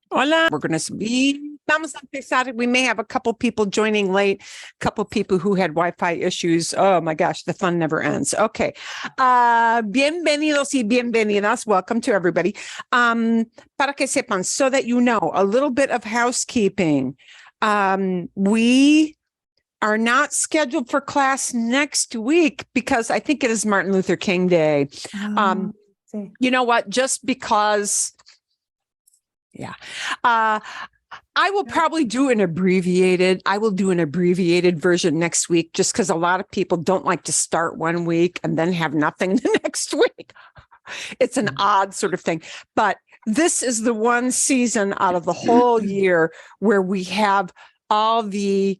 Hola, vamos a empezar. We may have a couple people joining late, a couple people who had Wi-Fi issues. Oh my gosh, the fun never ends. Okay. Bienvenidos y bienvenidas. Welcome to everybody. Para que sepan, so that you know, a little bit of housekeeping. We are not scheduled for class next week because I think it is Martin Luther King Day. You know what? Just because... Yeah. I will probably do an abbreviated version next week just because a lot of people don't like to start one week and then have nothing the next week. It's an odd sort of thing. But this is the one season out of the whole year where we have all the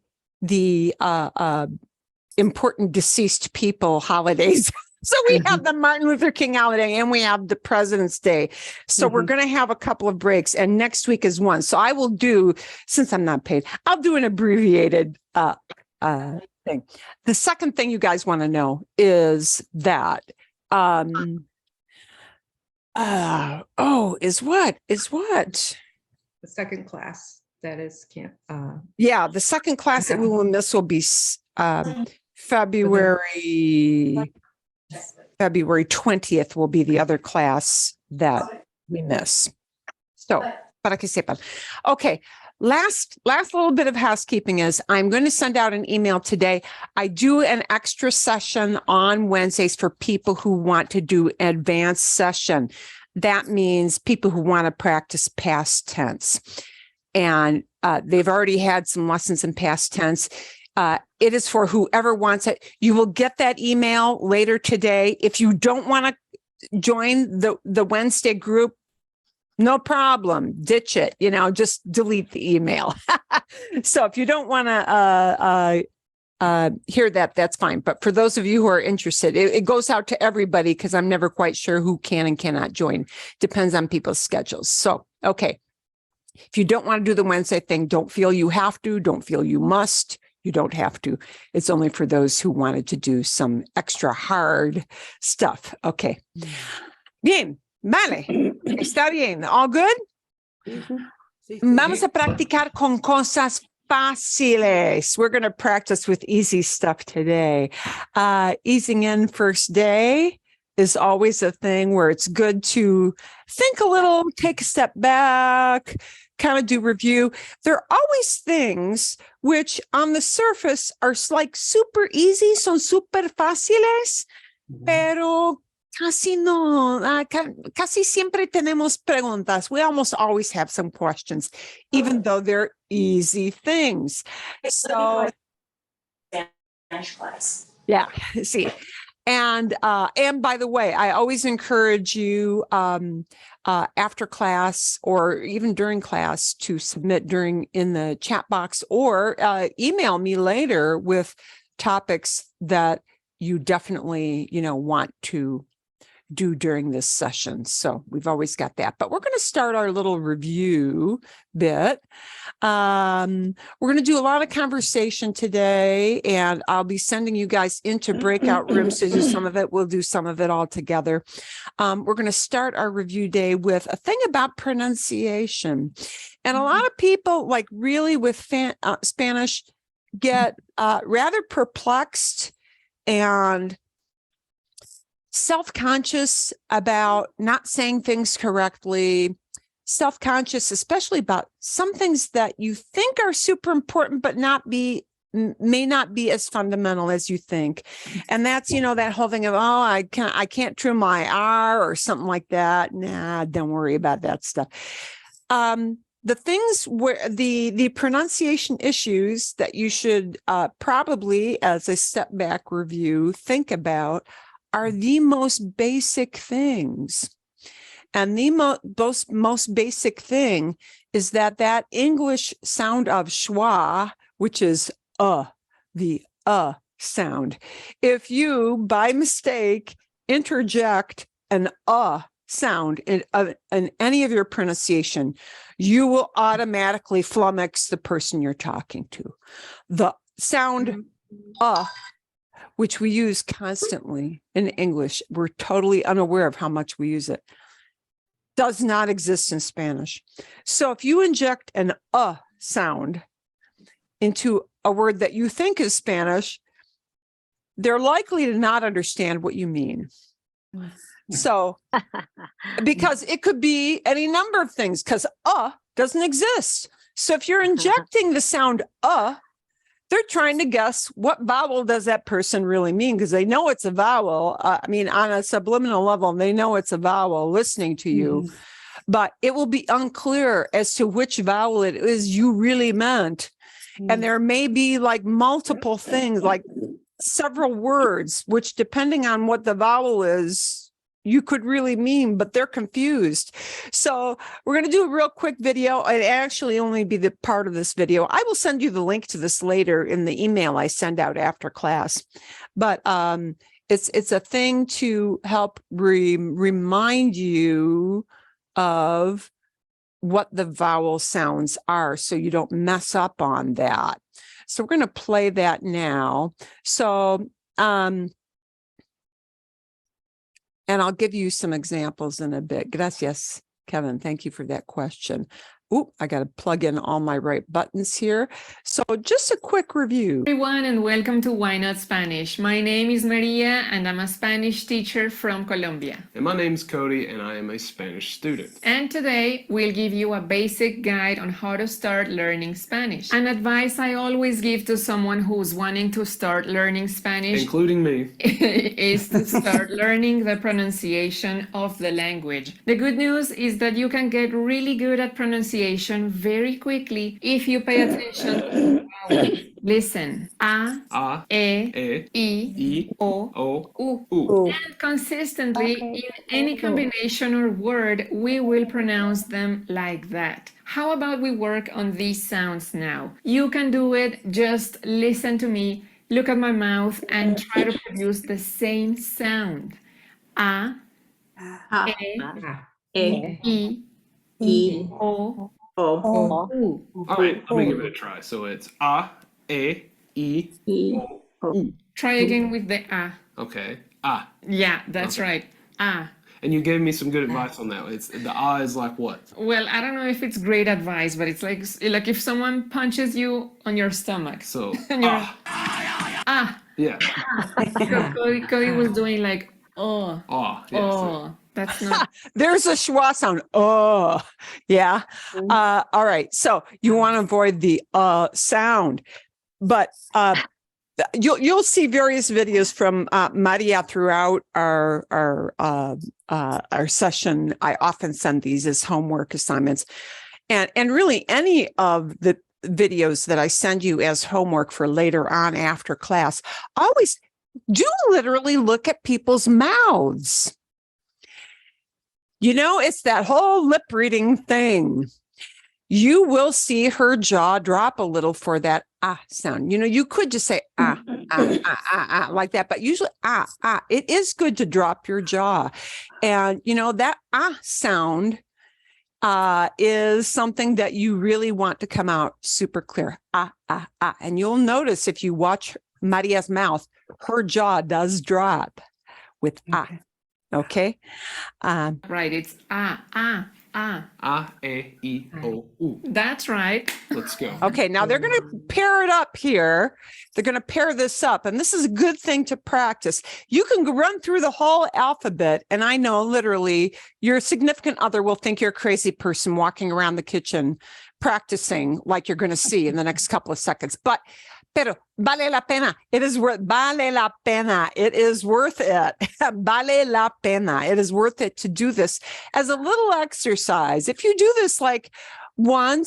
important deceased people holidays. So we have the Martin Luther King holiday and we have the President's Day. So we're going to have a couple of breaks and next week is one. So I will do, since I'm not paid, I'll do an abbreviated thing. The second thing you guys want to know is that, is what? The second class that is Yeah, the second class that we will miss will be February 20th will be the other class that we miss. So, para que sepan. Okay, last little bit of housekeeping is I'm going to send out an email today. I do an extra session on Wednesdays for people who want to do an advanced session. That means people who want to practice past tense. And they've already had some lessons in past tense. It is for whoever wants it. You will get that email later today. If you don't want to join the Wednesday group, no problem. Ditch it. Just delete the email. So if you don't want to hear that, that's fine. But for those of you who are interested, it goes out to everybody because I'm never quite sure who can and cannot join. Depends on people's schedules. So, okay. If you don't want to do the Wednesday thing, don't feel you have to. Don't feel you must. You don't have to. It's only for those who wanted to do some extra hard stuff. Okay. Bien. Vale. Está bien. All good? Vamos a practicar con cosas fáciles. We're going to practice with easy stuff today. Easing in first day is always a thing where it's good to think a little, take a step back, kind of do review. There are always things which on the surface are like super easy, son super fáciles, pero casi no, casi siempre tenemos preguntas. We almost always have some questions, even though they're easy things. So, Spanish class. Yeah, see. And by the way, I always encourage you after class or even during class to submit in the chat box or email me later with topics that you definitely, want to do during this session. So we've always got that, but we're going to start our little review bit. We're going to do a lot of conversation today and I'll be sending you guys into breakout rooms to do some of it. We'll do some of it all together. We're going to start our review day with a thing about pronunciation. And a lot of people like really with Spanish get rather perplexed and self-conscious about not saying things correctly, self-conscious, especially about some things that you think are super important, but may not be as fundamental as you think. And that's, that whole thing of, I can't trim my R or something like that. Nah, don't worry about that stuff. The things where the pronunciation issues that you should probably, as a step back review, think about are the most basic things. And the most basic thing is that English sound of schwa, which is the sound. If you, by mistake, interject an sound in any of your pronunciation, you will automatically flummox the person you're talking to. The sound which we use constantly in English. We're totally unaware of how much we use it. does not exist in Spanish. So if you inject an sound into a word that you think is Spanish, they're likely to not understand what you mean. So, because it could be any number of things, because doesn't exist. So if you're injecting the sound they're trying to guess what vowel does that person really mean, because they know it's a vowel. I mean, on a subliminal level, they know it's a vowel listening to you, but it will be unclear as to which vowel it is you really meant. And there may be like multiple things, like several words, which depending on what the vowel is, you could really mean, but they're confused. So we're going to do a real quick video. It actually only be the part of this video. I will send you the link to this later in the email I send out after class. But it's a thing to help remind you of what the vowel sounds are, so you don't mess up on that. So we're going to play that now. So, and I'll give you some examples in a bit. Gracias, Kevin. Thank you for that question. Oop, I got to plug in all my right buttons here. So just a quick review. Everyone, and welcome to Why Not Spanish. My name is Maria and I'm a Spanish teacher from Colombia. And my name's Cody and I am a Spanish student. And today we'll give you a basic guide on how to start learning Spanish. An advice I always give to someone who's wanting to start learning Spanish, Including me. is to start learning the pronunciation of the language. The good news is that you can get really good at pronunciation very quickly if you pay attention to the vowels. Listen. A, E, I, O, U. And consistently, in any combination or word, we will pronounce them like that. How about we work on these sounds now? You can do it. Just listen to me, look at my mouth, and try to produce the same sound. A, E, I, O, U. All right, I'm gonna give it a try. So it's A, E, O. Try again with the A. Okay, Yeah, that's right. A. And you gave me some good advice on that. It's the A is like what? Well, I don't know if it's great advice, but it's like if someone punches you on your stomach. So And you're yeah. So Cody was doing like, oh, Yeah. oh. That's not. There's a schwa sound. Oh, yeah. All right. So you want to avoid the sound, but you'll see various videos from Maria throughout our session. I often send these as homework assignments, and really any of the videos that I send you as homework for later on after class, always do literally look at people's mouths. You know, it's that whole lip reading thing. You will see her jaw drop a little for that sound. You know, you could just say like that, but usually it is good to drop your jaw. And, you know, that sound is something that you really want to come out super clear. And you'll notice if you watch Maria's mouth, her jaw does drop with Okay. Right. It's A, E, O, U. That's right. Let's go. Okay. Now they're going to pair it up here. They're going to pair this up. And this is a good thing to practice. You can run through the whole alphabet. And I know literally your significant other will think you're a crazy person walking around the kitchen practicing like you're going to see in the next couple of seconds. Pero vale la pena. It is worth, vale la pena. It is worth it. Vale la pena. It is worth it to do this as a little exercise. If you do this like one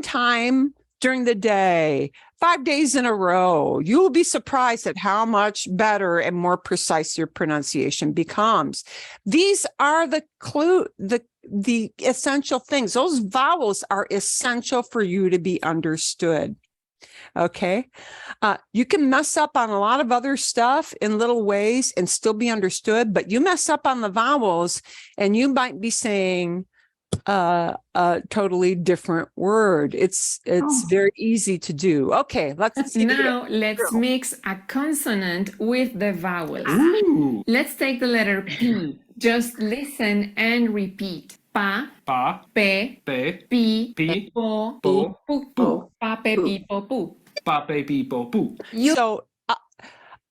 time during the day, 5 days in a row, you will be surprised at how much better and more precise your pronunciation becomes. These are the clue, the essential things. Those vowels are essential for you to be understood. Okay. You can mess up on a lot of other stuff in little ways and still be understood, but you mess up on the vowels and you might be saying a totally different word. It's very easy to do. Okay, let's see. Now let's mix a consonant with the vowels. Ooh. Let's take the letter P. Just listen and repeat. Pa, Pa, pe, pe, pi, pi, po, po, pu, pu. pa, pe, pi, po, pu. pa, pe, pi, po, pu. So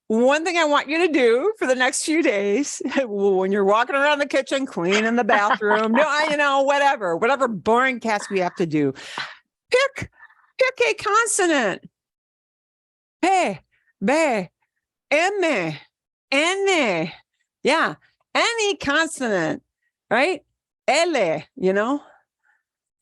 one thing I want you to do for the next few days, when you're walking around the kitchen, cleaning the bathroom, whatever boring task we have to do, pick a consonant. P, B, M, N. Yeah, any consonant, right? L,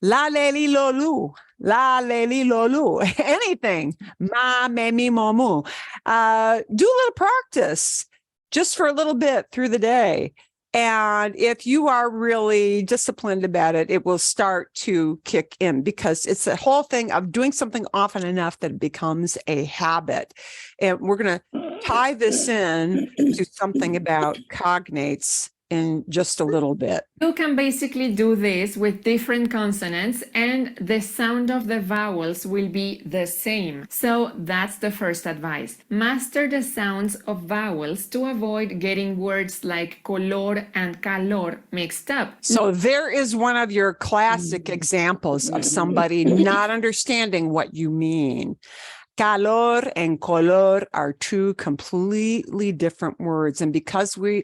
la, le, li, lo, lu. La, le, li, lo, lu. Anything. Ma, me, mi, mo, mu. Do a little practice just for a little bit through the day. And if you are really disciplined about it, it will start to kick in, because it's a whole thing of doing something often enough that it becomes a habit. And we're going to tie this in to something about cognates in just a little bit. You can basically do this with different consonants and the sound of the vowels will be the same. So that's the first advice. Master the sounds of vowels to avoid getting words like color and calor mixed up. So there is one of your classic examples of somebody not understanding what you mean. Calor and color are two completely different words. And because we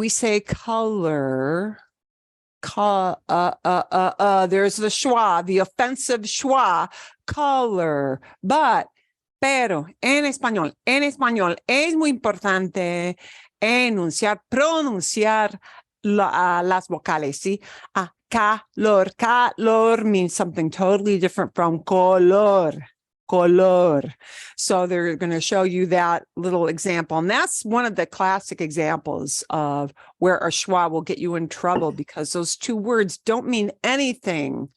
say color, there's the schwa, the offensive schwa, color. Pero en español es muy importante pronunciar las vocales, ¿sí? Calor means something totally different from color. So they're going to show you that little example. And that's one of the classic examples of where a schwa will get you in trouble, because those two words don't mean anything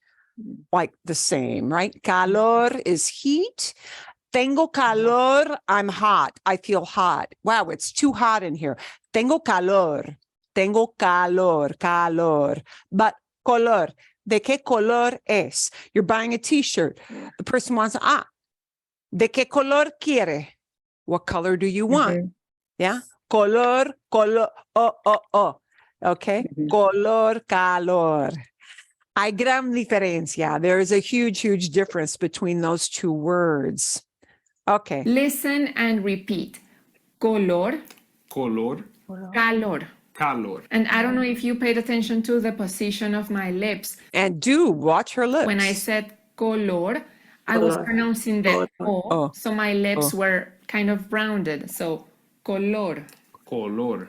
like the same, right? Calor is heat. Tengo calor, I'm hot. I feel hot. Wow, it's too hot in here. Tengo calor. But color, ¿de qué color es? You're buying a t-shirt. The person wants, ¿de qué color quiere? What color do you want? Yeah. Color. Okay. Color, calor. Hay gran diferencia. There is a huge difference between those two words. Okay. Listen and repeat. Color, Color, calor. calor. And I don't know if you paid attention to the position of my lips. And do watch her lips. When I said color, I was pronouncing the O, so my lips were kind of rounded. So color, Color.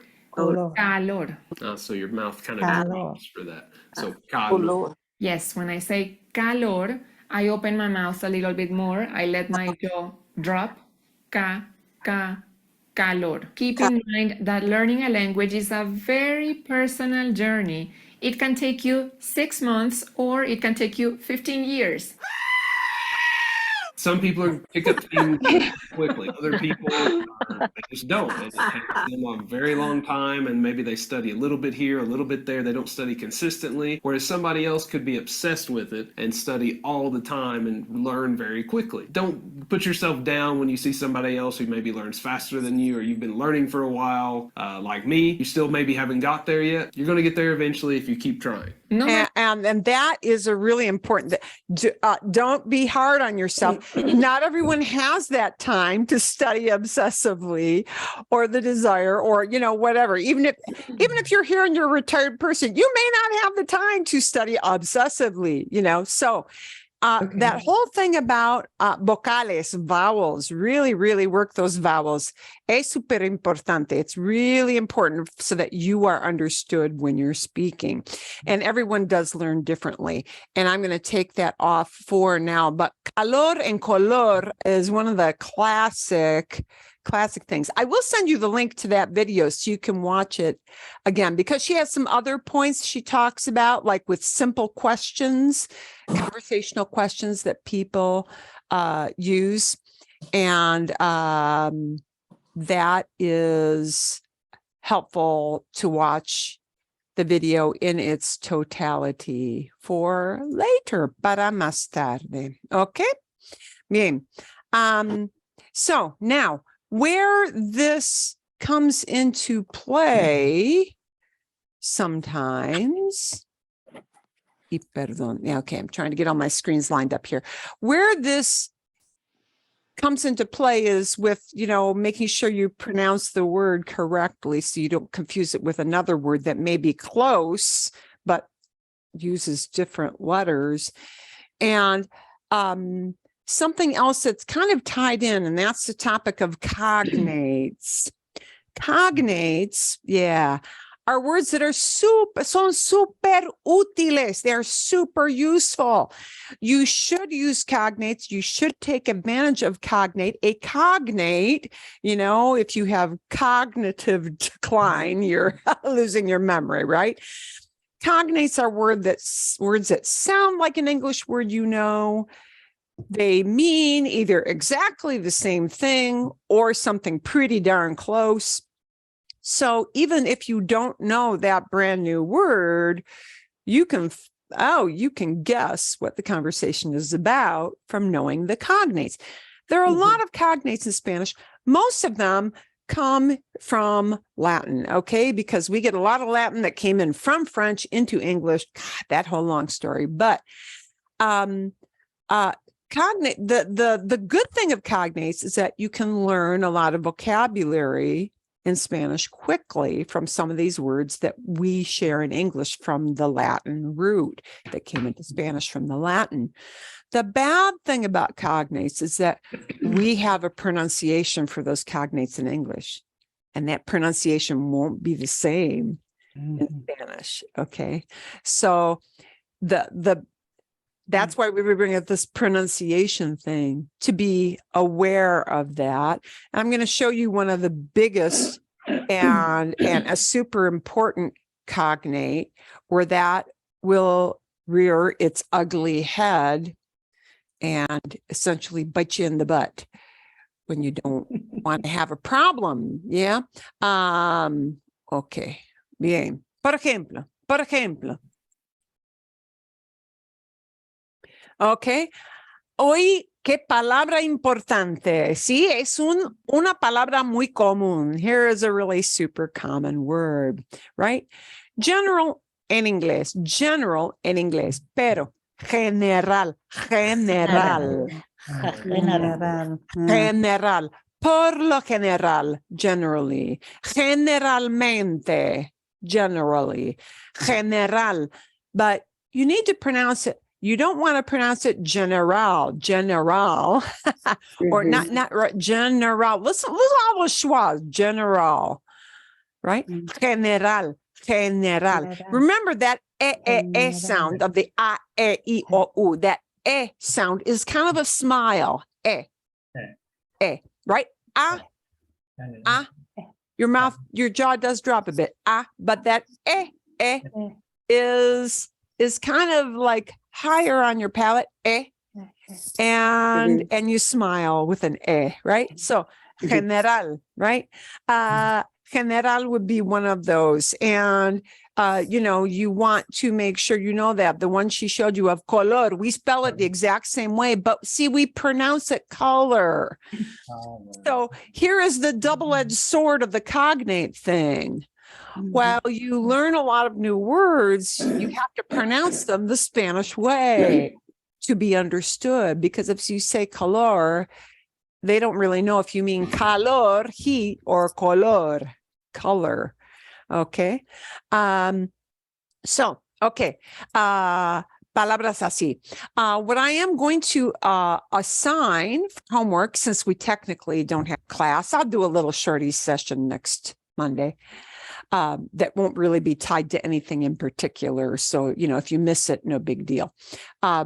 calor. So your mouth kind of drops for that. So calor. Yes, when I say calor, I open my mouth a little bit more. I let my jaw drop. Calor. Keep in mind that learning a language is a very personal journey. It can take you 6 months or it can take you 15 years. Some people pick up things quickly. Other people, they just don't. And it takes them a very long time, and maybe they study a little bit here, a little bit there. They don't study consistently, whereas somebody else could be obsessed with it and study all the time and learn very quickly. Don't put yourself down when you see somebody else who maybe learns faster than you, or you've been learning for a while, like me. You still maybe haven't got there yet. You're going to get there eventually if you keep trying. No, And that is a really important, don't be hard on yourself. Not everyone has that time to study obsessively, or the desire, or, whatever. Even if you're here and you're a retired person, you may not have the time to study obsessively, so that whole thing about vocales, vowels, really work those vowels. Es súper importante. It's really important so that you are understood when you're speaking. And everyone does learn differently. And I'm going to take that off for now. But calor and color is one of the classic things. I will send you the link to that video so you can watch it again, because she has some other points she talks about, like with simple questions, conversational questions that people use. And that is helpful to watch the video in its totality for later, para más tarde. Okay? Bien. So now, where this comes into play sometimes, y perdón, yeah, okay, I'm trying to get all my screens lined up here. Where this comes into play is with, making sure you pronounce the word correctly so you don't confuse it with another word that may be close, but uses different letters. And something else that's kind of tied in, and that's the topic of cognates. Cognates, yeah, are words that are son super útiles. They're super useful. You should use cognates. You should take advantage of cognate. A cognate, if you have cognitive decline, you're losing your memory, right? Cognates are words that sound like an English word, They mean either exactly the same thing or something pretty darn close. So even if you don't know that brand new word, you can guess what the conversation is about from knowing the cognates. There are a lot of cognates in Spanish. Most of them come from Latin, okay? Because we get a lot of Latin that came in from French into English. God, that whole long story. But cognate, the good thing of cognates is that you can learn a lot of vocabulary in Spanish quickly from some of these words that we share in English from the Latin root that came into Spanish from the Latin. The bad thing about cognates is that we have a pronunciation for those cognates in English, and that pronunciation won't be the same in Spanish. Okay. So that's why we bring up this pronunciation thing, to be aware of that. And I'm going to show you one of the biggest and a super important cognate where that will rear its ugly head and essentially bite you in the butt when you don't want to have a problem. Yeah. Okay. Bien. Por ejemplo. Ok. Hoy, qué palabra importante. Sí, es una palabra muy común. Here is a really super common word, right? General en inglés, pero general. General. Por lo general, generally. Generalmente, generally. General. But you need to pronounce it. You don't want to pronounce it general, or not right, general. Listen all the schwas, general, right? General. Remember that e sound of the a, e, I, o, u. That e sound is kind of a smile. E, right? A. Your mouth, your jaw does drop a bit. But that e is kind of like higher on your palate, and you smile with an right? So general, right? General would be one of those. And, you want to make sure you know that. The one she showed you of color, we spell it the exact same way, but see, we pronounce it color. So here is the double-edged sword of the cognate thing. While you learn a lot of new words, you have to pronounce them the Spanish way to be understood. Because if you say color, they don't really know if you mean calor, heat, or color, color. Okay. Palabras así. What I am going to assign for homework, since we technically don't have class, I'll do a little shorty session next Monday. That won't really be tied to anything in particular. So, if you miss it, no big deal. We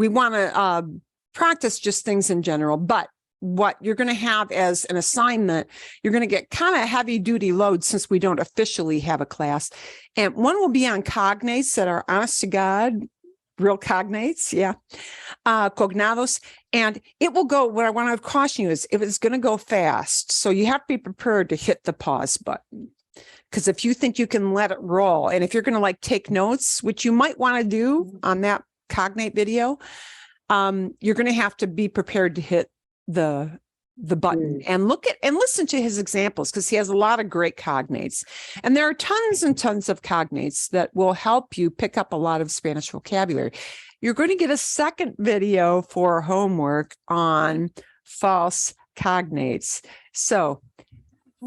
want to practice just things in general, but what you're going to have as an assignment, you're going to get kind of heavy duty load since we don't officially have a class. And one will be on cognates that are honest to God real cognates. Yeah. Cognados. And it will go, what I want to caution you is if it's going to go fast. So you have to be prepared to hit the pause button. Because if you think you can let it roll, and if you're going to like take notes, which you might want to do on that cognate video, you're going to have to be prepared to hit the button and look at and listen to his examples, because he has a lot of great cognates. And there are tons and tons of cognates that will help you pick up a lot of Spanish vocabulary. You're going to get a second video for homework on false cognates. So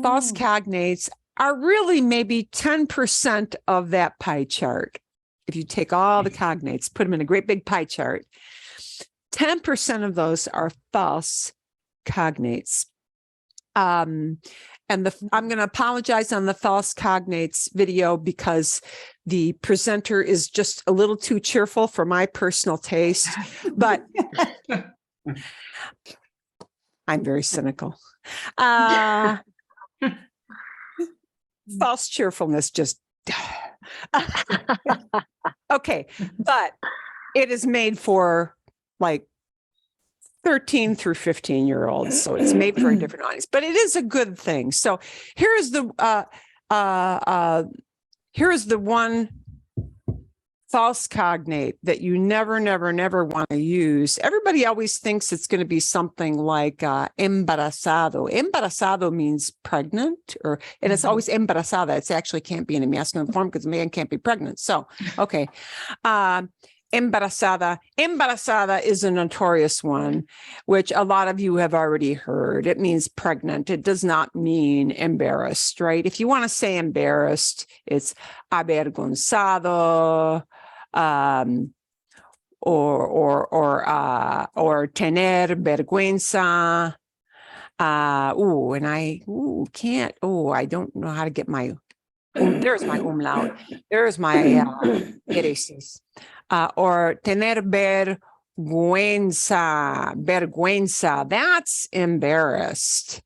false cognates are really maybe 10% of that pie chart. If you take all the cognates, put them in a great big pie chart, 10% of those are false cognates. I'm going to apologize on the false cognates video because the presenter is just a little too cheerful for my personal taste, but I'm very cynical. False cheerfulness just okay, but it is made for like 13 through 15-year-olds, so it's made for a different audience, but it is a good thing. So here's the one false cognate that you never want to use. Everybody always thinks it's going to be something like embarazado. Embarazado means pregnant, and it's always embarazada. It actually can't be in a masculine form because a man can't be pregnant. So, okay. Embarazada. Embarazada is a notorious one, which a lot of you have already heard. It means pregnant. It does not mean embarrassed, right? If you want to say embarrassed, it's avergonzado, or tener vergüenza. I don't know how to get my. There's my umlaut. There's my eresis. Or tener vergüenza, that's embarrassed.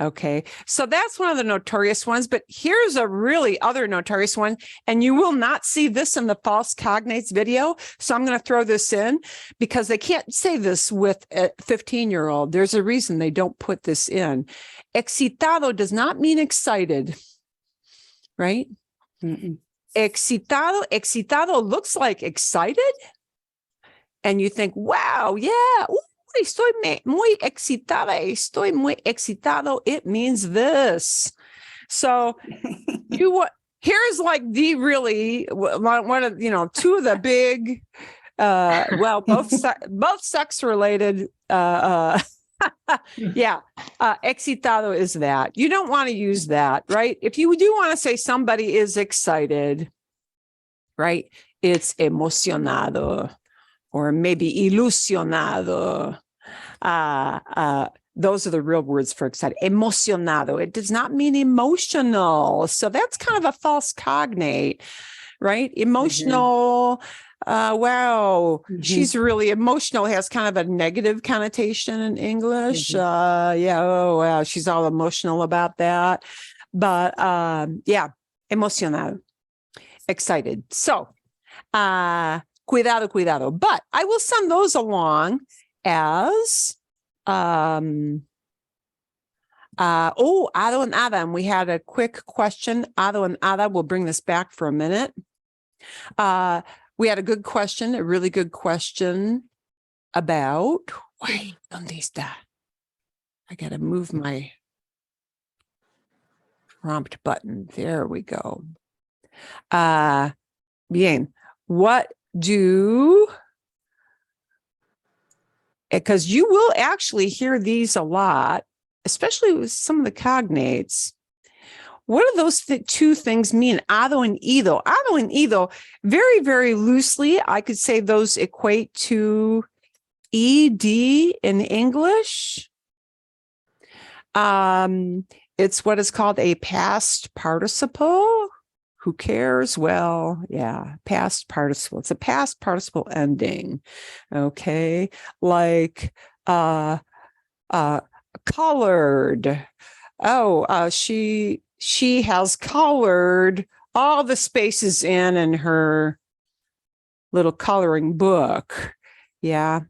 Okay, so that's one of the notorious ones, but here's a really other notorious one, and you will not see this in the false cognates video, so I'm going to throw this in because they can't say this with a 15-year-old. There's a reason they don't put this in. Excitado does not mean excited, right? Excitado looks like excited, and you think, wow, yeah, estoy muy excitada, estoy muy excitado. It means this. So here's like the really one of, two of the big, both sex related, excitado is that. You don't want to use that, right? If you do want to say somebody is excited, right? It's emocionado or maybe ilusionado. Those are the real words for excited. Emocionado. It does not mean emotional. So that's kind of a false cognate, right? Emotional. Wow, she's really emotional, has kind of a negative connotation in English. Oh, wow, she's all emotional about that. But emocionado, excited. So, cuidado. But I will send those along as, Ado and Ada. And we had a quick question. Ado and Ada, we'll bring this back for a minute. We had a good question, a really good question about, wait, ¿dónde está? I got to move my prompt button. There we go. Bien. What do, because you will actually hear these a lot, especially with some of the cognates. What do those two things mean? Ado and ido. Ado and ido, very, very loosely, I could say those equate to ed in English. It's what is called a past participle. Who cares? Well, yeah, past participle. It's a past participle ending. Okay, like colored. Oh, she has colored all the spaces in her little coloring book. Yeah.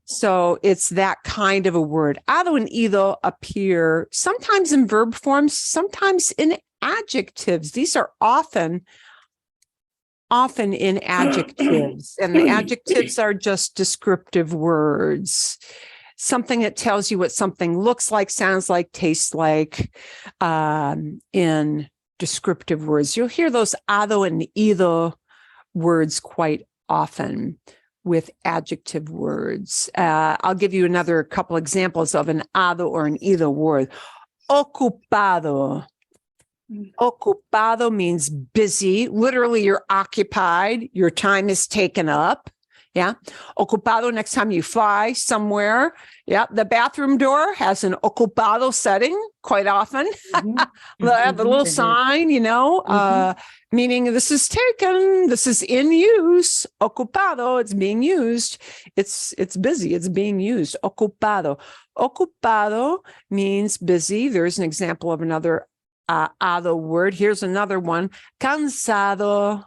So it's that kind of a word. Ado and ido appear sometimes in verb forms, sometimes in adjectives. These are often in adjectives, and the adjectives are just descriptive words. Something that tells you what something looks like, sounds like, tastes like, in descriptive words. You'll hear those ado and ido words quite often with adjective words. I'll give you another couple examples of an ado or an ido word. Ocupado. Ocupado means busy. Literally, you're occupied. Your time is taken up. Yeah. Ocupado, next time you fly somewhere. Yeah. The bathroom door has an ocupado setting quite often. The little sign, meaning this is taken, this is in use. Ocupado, it's being used. It's busy, it's being used. Ocupado. Ocupado means busy. There's an example of another ado word. Here's another one. Cansado,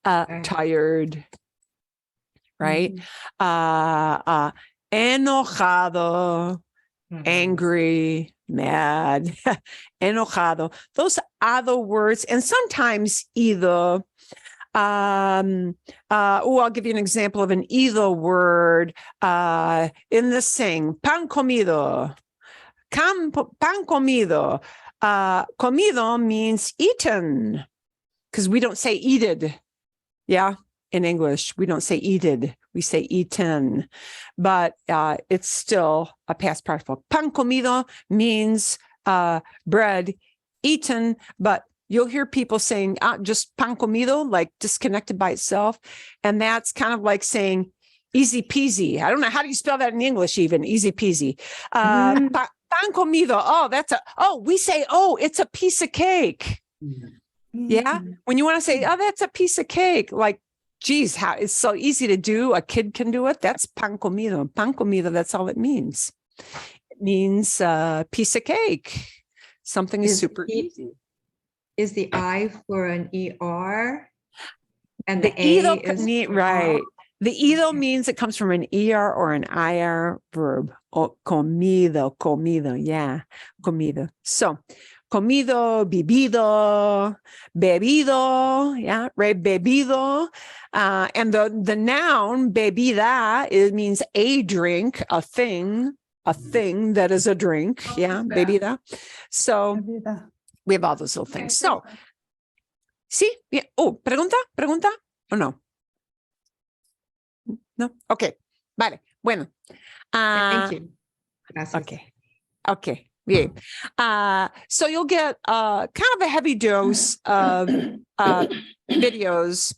tired. Right? Enojado, angry, mad, enojado. Those ado words, and sometimes ido. I'll give you an example of an ido word in the saying, pan comido. Pan comido. Comido means eaten, because we don't say eated. Yeah. In English, we don't say eated, we say eaten, but it's still a past participle. Pan comido means bread eaten, but you'll hear people saying just pan comido, like disconnected by itself. And that's kind of like saying easy peasy. I don't know. How do you spell that in English even? Easy peasy. Pan comido. We say, it's a piece of cake. Yeah. When you want to say, that's a piece of cake, like, geez, how it's so easy to do. A kid can do it. That's pan comido. Pan comido, that's all it means. It means piece of cake. Something is super easy. Is the I for an ER? And the A ido, is right. The ido means it comes from an ER or an IR verb. Comido, yeah. Comido. So, comido, bebido, bebido, yeah, right, bebido. And the noun bebida, it means a drink, a thing that is a drink, yeah, bebida. So we have all those little things. So, sí, yeah. Pregunta, o no? No, okay, vale, bueno. Thank you. Gracias. Okay. Yeah. So you'll get kind of a heavy dose of videos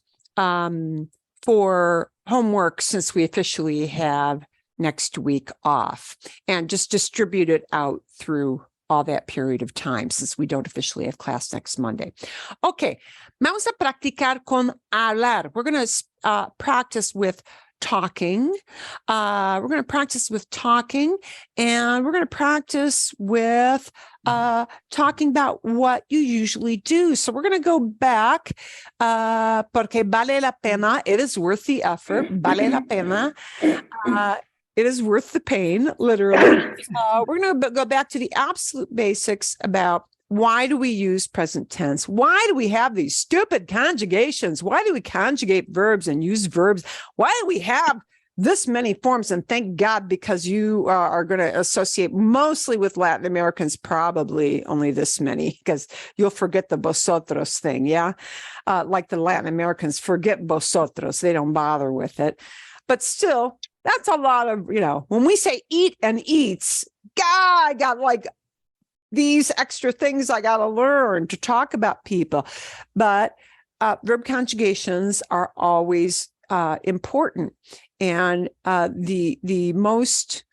for homework, since we officially have next week off, and just distribute it out through all that period of time, since we don't officially have class next Monday. Okay. Vamos a practicar con hablar. We're going to practice with talking. We're going to practice with talking, and we're going to practice with talking about what you usually do. So we're going to go back, porque vale la pena. It is worth the effort. Vale la pena. It is worth the pain, literally. We're going to go back to the absolute basics about why do we use present tense? Why do we have these stupid conjugations? Why do we conjugate verbs and use verbs? Why do we have this many forms? And thank God, because you are going to associate mostly with Latin Americans, probably only this many, because you'll forget the vosotros thing, yeah? Like the Latin Americans forget vosotros. They don't bother with it. But still, that's a lot of, when we say eat and eats, God, I got like these extra things I got to learn to talk about people. But verb conjugations are always important. And the most,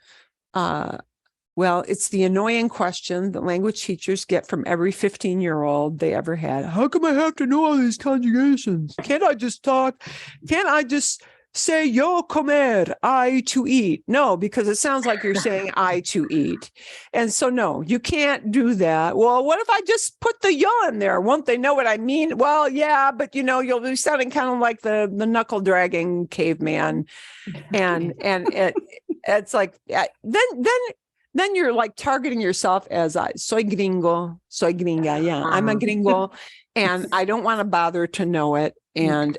it's the annoying question that language teachers get from every 15-year-old they ever had. How come I have to know all these conjugations? Can't I just talk? Can't I just say yo comer, I to eat. No, because it sounds like you're saying I to eat. And so, no, you can't do that. Well, what if I just put the yo in there? Won't they know what I mean? Well, yeah, but you'll be sounding kind of like the knuckle dragging caveman. And it's like, then you're like targeting yourself as soy gringo, soy gringa. Yeah, I'm a gringo and I don't want to bother to know it. And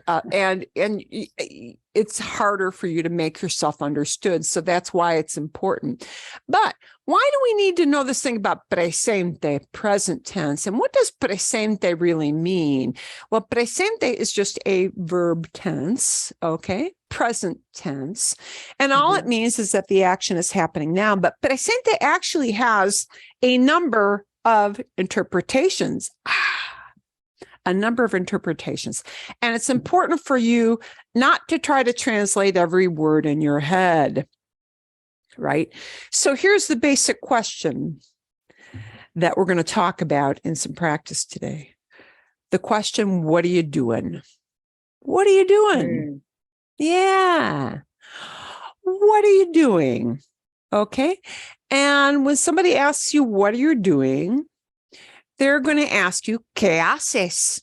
it's harder for you to make yourself understood. So that's why it's important. But why do we need to know this thing about presente, present tense? And what does presente really mean? Well, presente is just a verb tense, okay? Present tense. And all it means is that the action is happening now. But presente actually has a number of interpretations. A number of interpretations. And it's important for you not to try to translate every word in your head, right? So here's the basic question that we're going to talk about in some practice today. The question, what are you doing? What are you doing? Yeah. What are you doing? Okay. And when somebody asks you, what are you doing? They're going to ask you, ¿qué haces?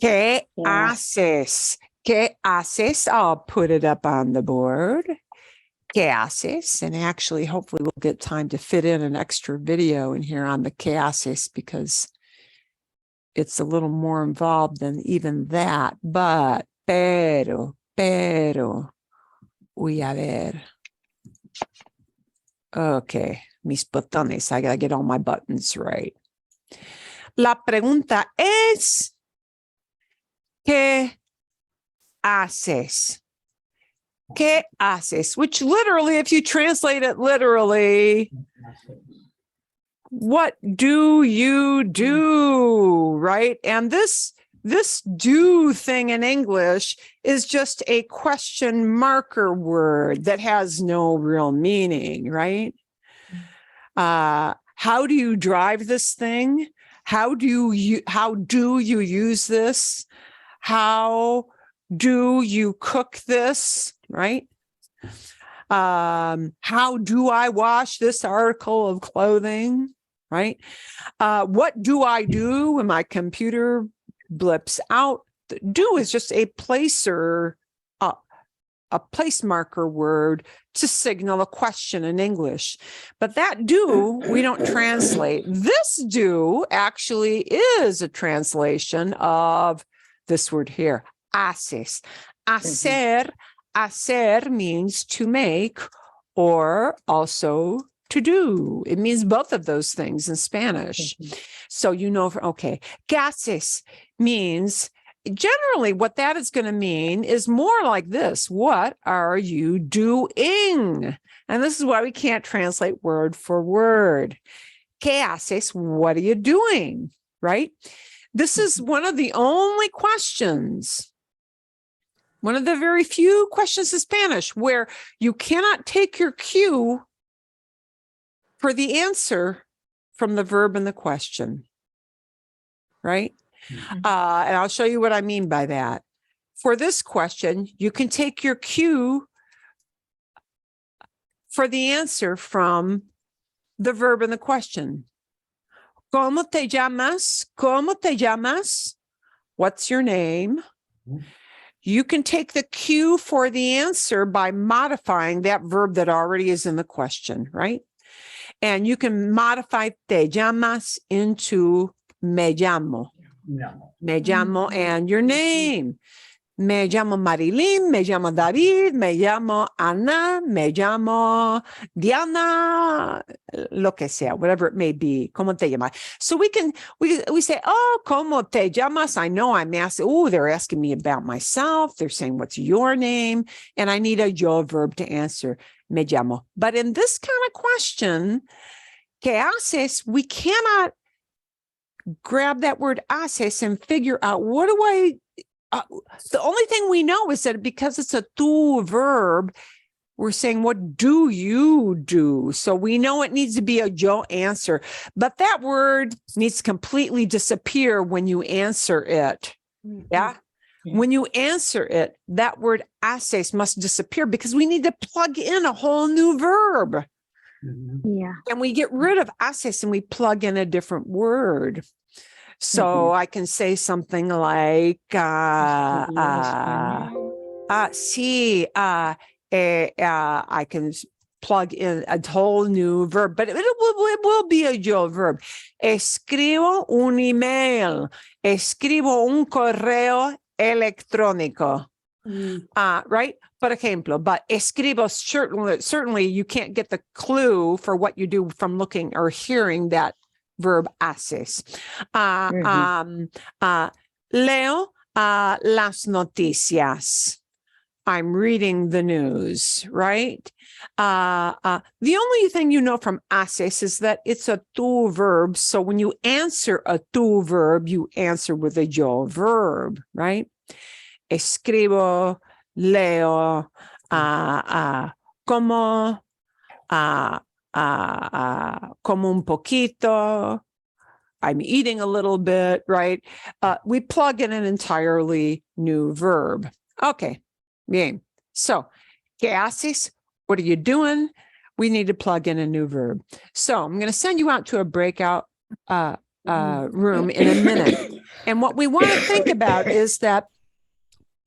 ¿Qué haces? ¿Qué haces? I'll put it up on the board. ¿Qué haces? And actually, hopefully we'll get time to fit in an extra video in here on the ¿qué haces because it's a little more involved than even that. But, pero, uy, a ver. Okay, mis botones. I got to get all my buttons right. La pregunta es, ¿qué haces? ¿Qué haces? Which literally, if you translate it literally, what do you do, right? And this do thing in English is just a question marker word that has no real meaning, right? How do you drive this thing? How do you use this? How do you cook this? Right? How do I wash this article of clothing? Right? What do I do when my computer blips out? Do is just a placer, a place marker word to signal a question in English. But that do, we don't translate. This do actually is a translation of this word here, haces. Hacer means to make or also to do. It means both of those things in Spanish. So okay, ¿qué haces? Means generally, what that is going to mean is more like this. What are you doing? And this is why we can't translate word for word. ¿Qué haces? What are you doing? Right? This is one of the only questions, one of the very few questions in Spanish where you cannot take your cue for the answer from the verb in the question. Right? And I'll show you what I mean by that. For this question, you can take your cue for the answer from the verb in the question. ¿Cómo te llamas? ¿Cómo te llamas? What's your name? You can take the cue for the answer by modifying that verb that already is in the question, right? And you can modify te llamas into me llamo. Me llamo and your name. Me llamo Marilyn, me llamo David, me llamo Ana, me llamo Diana, lo que sea, whatever it may be. ¿Cómo te llamas? So we say, oh, ¿cómo te llamas? I know I'm asking, oh, they're asking me about myself. They're saying, what's your name? And I need a yo verb to answer, me llamo. But in this kind of question, ¿qué haces? We cannot grab that word haces and figure out what do I, the only thing we know is that because it's a tu verb, we're saying, what do you do? So we know it needs to be a yo answer, but that word needs to completely disappear when you answer it. Yeah. When you answer it, that word haces must disappear because we need to plug in a whole new verb. Yeah. And we get rid of haces and we plug in a different word. So I can say something like, sí, I can plug in a whole new verb, but it will be a yo verb. Escribo un email. Escribo un correo electrónico. Right? Por ejemplo, but escribo, certainly you can't get the clue for what you do from looking or hearing that verb haces. Leo las noticias. I'm reading the news, right? The only thing you know from haces is that it's a tu verb. So when you answer a tu verb, you answer with a yo verb, right? Escribo, leo, como, como un poquito. I'm eating a little bit, right? We plug in an entirely new verb. Okay, bien. So, ¿qué haces? What are you doing? We need to plug in a new verb. So I'm going to send you out to a breakout room in a minute. And what we want to think about is that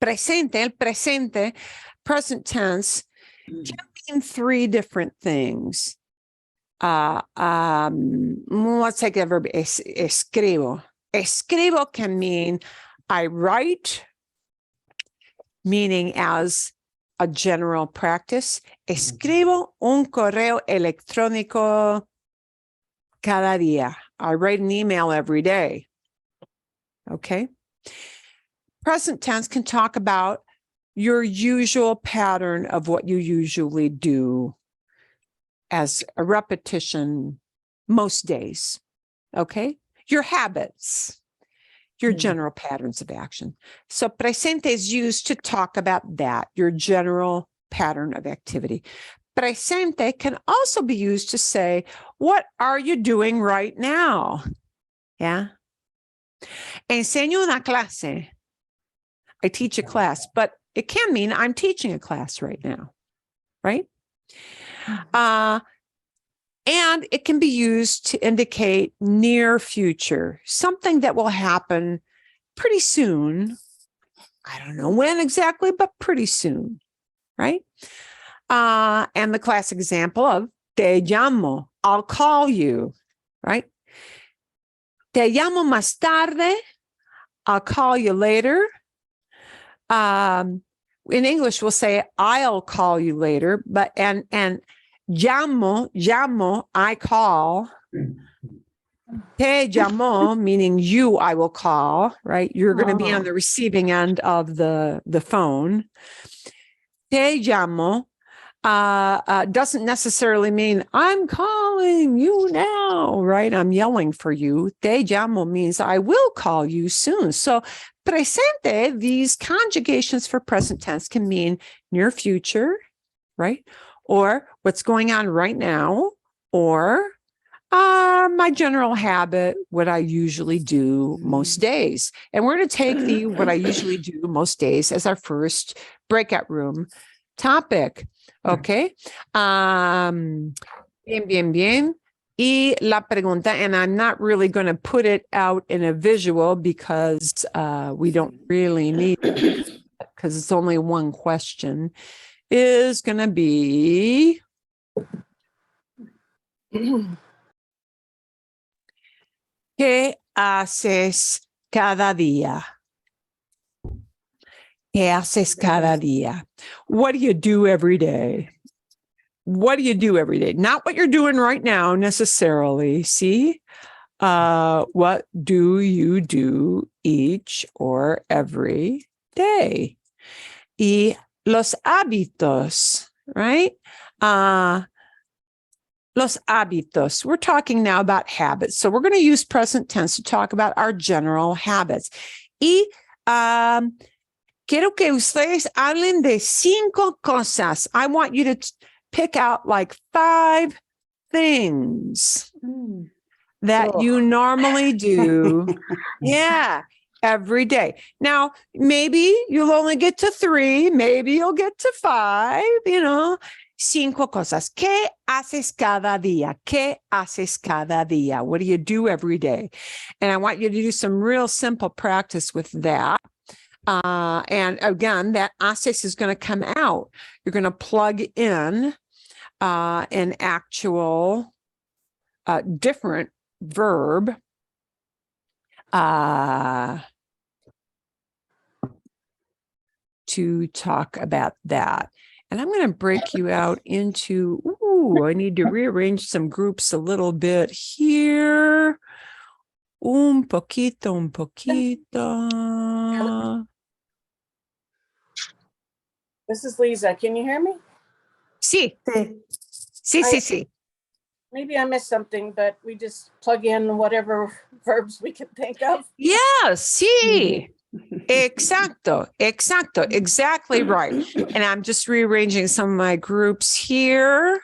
presente, el presente, present tense, can mean three different things. Let's take the verb escribo. Escribo can mean I write, meaning as a general practice. Escribo un correo electrónico cada día. I write an email every day. Okay. Present tense can talk about your usual pattern of what you usually do as a repetition most days. Okay. Your habits, your general patterns of action. So presente is used to talk about that, your general pattern of activity. Presente can also be used to say, what are you doing right now? Yeah. Enseño una clase. I teach a class, but it can mean I'm teaching a class right now, right? And it can be used to indicate near future, something that will happen pretty soon. I don't know when exactly, but pretty soon, right? And the classic example of te llamo, I'll call you, right? Te llamo más tarde, I'll call you later. In English, we'll say I'll call you later, but and llamo, I call. Te llamo, meaning you, I will call, right? You're going to be on the receiving end of the phone. Te llamo doesn't necessarily mean I'm calling you now, right? I'm yelling for you. Te llamo means I will call you soon. So presente, these conjugations for present tense can mean near future, right? Or what's going on right now, or my general habit, what I usually do most days. And we're going to take the what I usually do most days as our first breakout room topic. Okay. Bien. Y la pregunta, and I'm not really going to put it out in a visual because we don't really need it because it's only one question, is going to be ¿qué haces cada día? ¿Qué haces cada día? What do you do every day? What do you do every day? Not what you're doing right now necessarily. See? What do you do each or every day? Y los hábitos, right? Los hábitos. We're talking now about habits. So we're going to use present tense to talk about our general habits. Y quiero que ustedes hablen de 5 cosas. I want you to pick out like 5 things that you normally do. Yeah. Every day. Now, maybe you'll only get to 3, maybe you'll get to 5, 5 cosas. ¿Qué haces cada día? ¿Qué haces cada día? What do you do every day? And I want you to do some real simple practice with that. And again, that haces is going to come out. You're going to plug in an actual different verb. To talk about that. And I'm going to break you out into, I need to rearrange some groups a little bit here. Un poquito. This is Lisa. Can you hear me? Sí. Sí. Maybe I missed something, but we just plug in whatever verbs we can think of. Yeah, sí. Exactly right. And I'm just rearranging some of my groups here.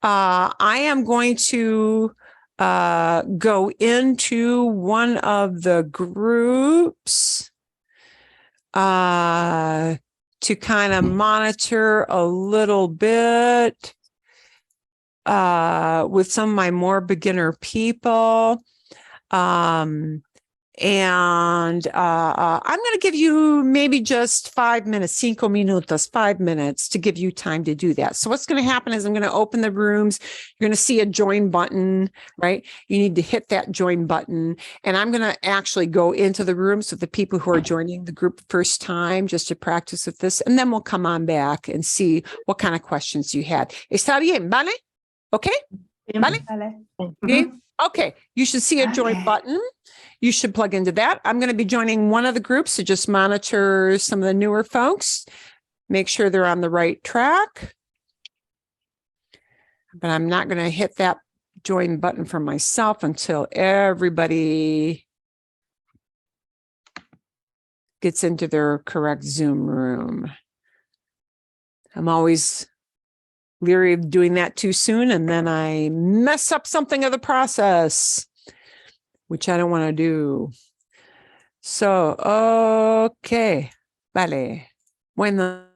I am going to go into one of the groups to kind of monitor a little bit with some of my more beginner people. And I'm going to give you maybe just 5 minutes, 5 minutes to give you time to do that. So what's going to happen is I'm going to open the rooms. You're going to see a join button, right? You need to hit that join button. And I'm going to actually go into the rooms with the people who are joining the group first time just to practice with this. And then we'll come on back and see what kind of questions you had. ¿Está bien? ¿Vale? Okay? ¿Vale? Bien? Okay, you should see a join button. You should plug into that. I'm going to be joining one of the groups to just monitor some of the newer folks, make sure they're on the right track. But I'm not going to hit that join button for myself until everybody gets into their correct Zoom room. I'm always leery of doing that too soon, and then I mess up something of the process, which I don't want to do. So, okay, vale. Bueno.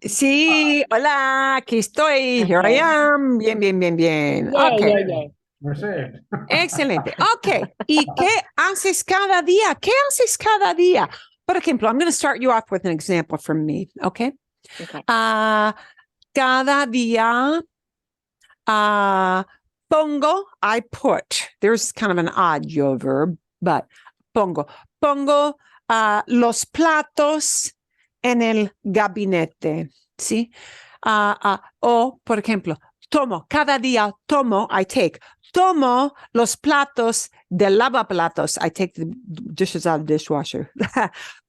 Sí, hola, aquí estoy. Here I am. Bien. Okay. Excelente. Okay. ¿Y qué haces cada día? ¿Qué haces cada día? Por ejemplo, I'm going to start you off with an example from me. Okay. Okay. Cada día pongo, I put. There's kind of an odd yo verb, but pongo los platos en el gabinete, ¿sí? O, por ejemplo, cada día tomo, I take. Tomo los platos del lavaplatos. I take the dishes out of the dishwasher.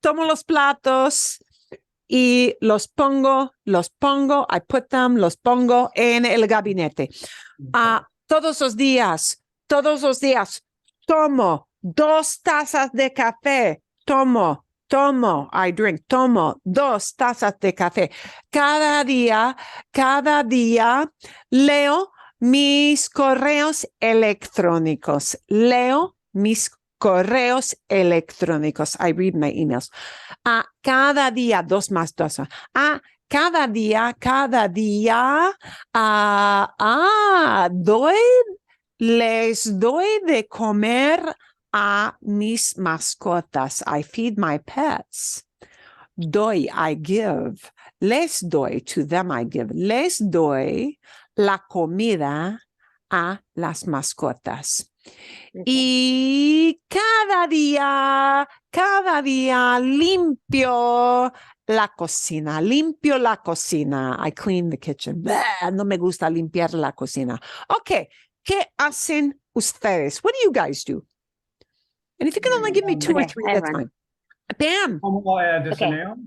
Tomo los platos y los pongo, I put them, los pongo en el gabinete. Todos los días, tomo 2 tazas de café, tomo, I drink, tomo 2 tazas de café. Cada día leo mis correos electrónicos, I read my emails. Cada día, 2 más 2. Cada día, les doy de comer a mis mascotas. I feed my pets. Doy, I give. Les doy, to them I give. Les doy la comida a las mascotas. Y cada día limpio la cocina. I clean the kitchen. Blah, no me gusta limpiar la cocina. Okay, ¿qué hacen ustedes? What do you guys do? And if you can only give me 2 or 3, that's fine. Pam. Como el desayuno.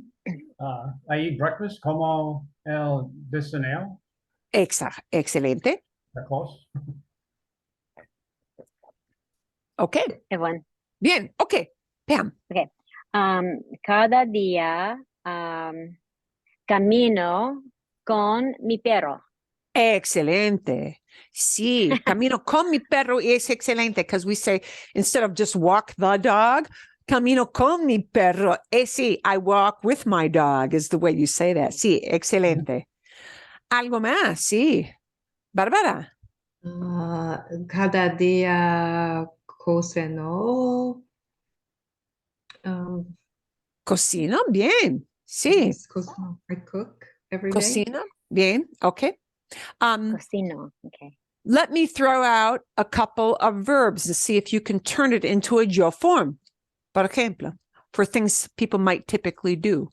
I eat breakfast. Como el desayuno. Excelente. Okay. Everyone. Bien. Okay. Pam. Okay. Cada día camino con mi perro. Excelente. Sí, camino con mi perro es excelente because we say, instead of just walk the dog, Camino con mi perro. Sí, I walk with my dog is the way you say that. Sí, excelente. Algo más, sí. Bárbara. Cada día cocino. Cocino, bien. Sí. Yes, cocino. I cook every day. Cocina, bien. Okay. Cocino. Okay. Let me throw out a couple of verbs and see if you can turn it into a yo form. Por ejemplo, for things people might typically do.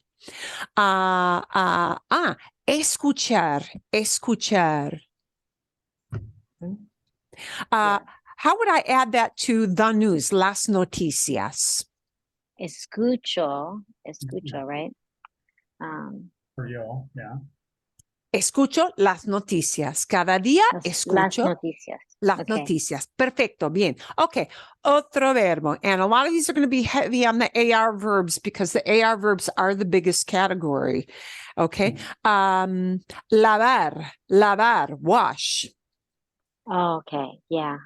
Escuchar, escuchar. How would I add that to the news? Las noticias. Escucho, right? For you, yeah. Escucho las noticias. Cada día Las escucho noticias. las Okay. noticias. Perfecto. Bien. Okay. Otro verbo. And a lot of these are going to be heavy on the AR verbs because the AR verbs are the biggest category. Okay. Lavar, lavar, wash. Oh, okay. Yeah.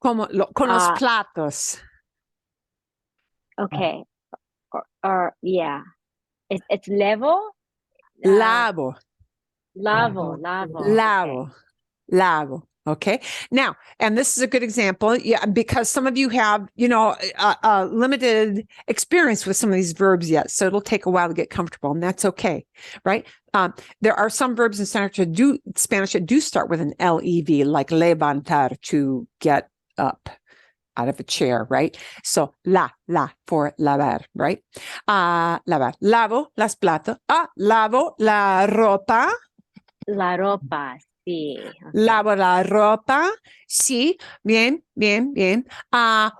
Con los platos. Okay. Or yeah. It's level. Lavo, Lavo. lavo, lavo. Okay. Now, and this is a good example. Yeah, because some of you have, limited experience with some of these verbs yet. So it'll take a while to get comfortable, and that's okay. Right. There are some verbs in Spanish that do start with an LEV, like levantar, to get up out of a chair, right? So la for lavar, right? Lavar. Lavo las platos. Lavo la ropa. La ropa. Sí. Okay. Lavo la ropa. Sí. Bien. How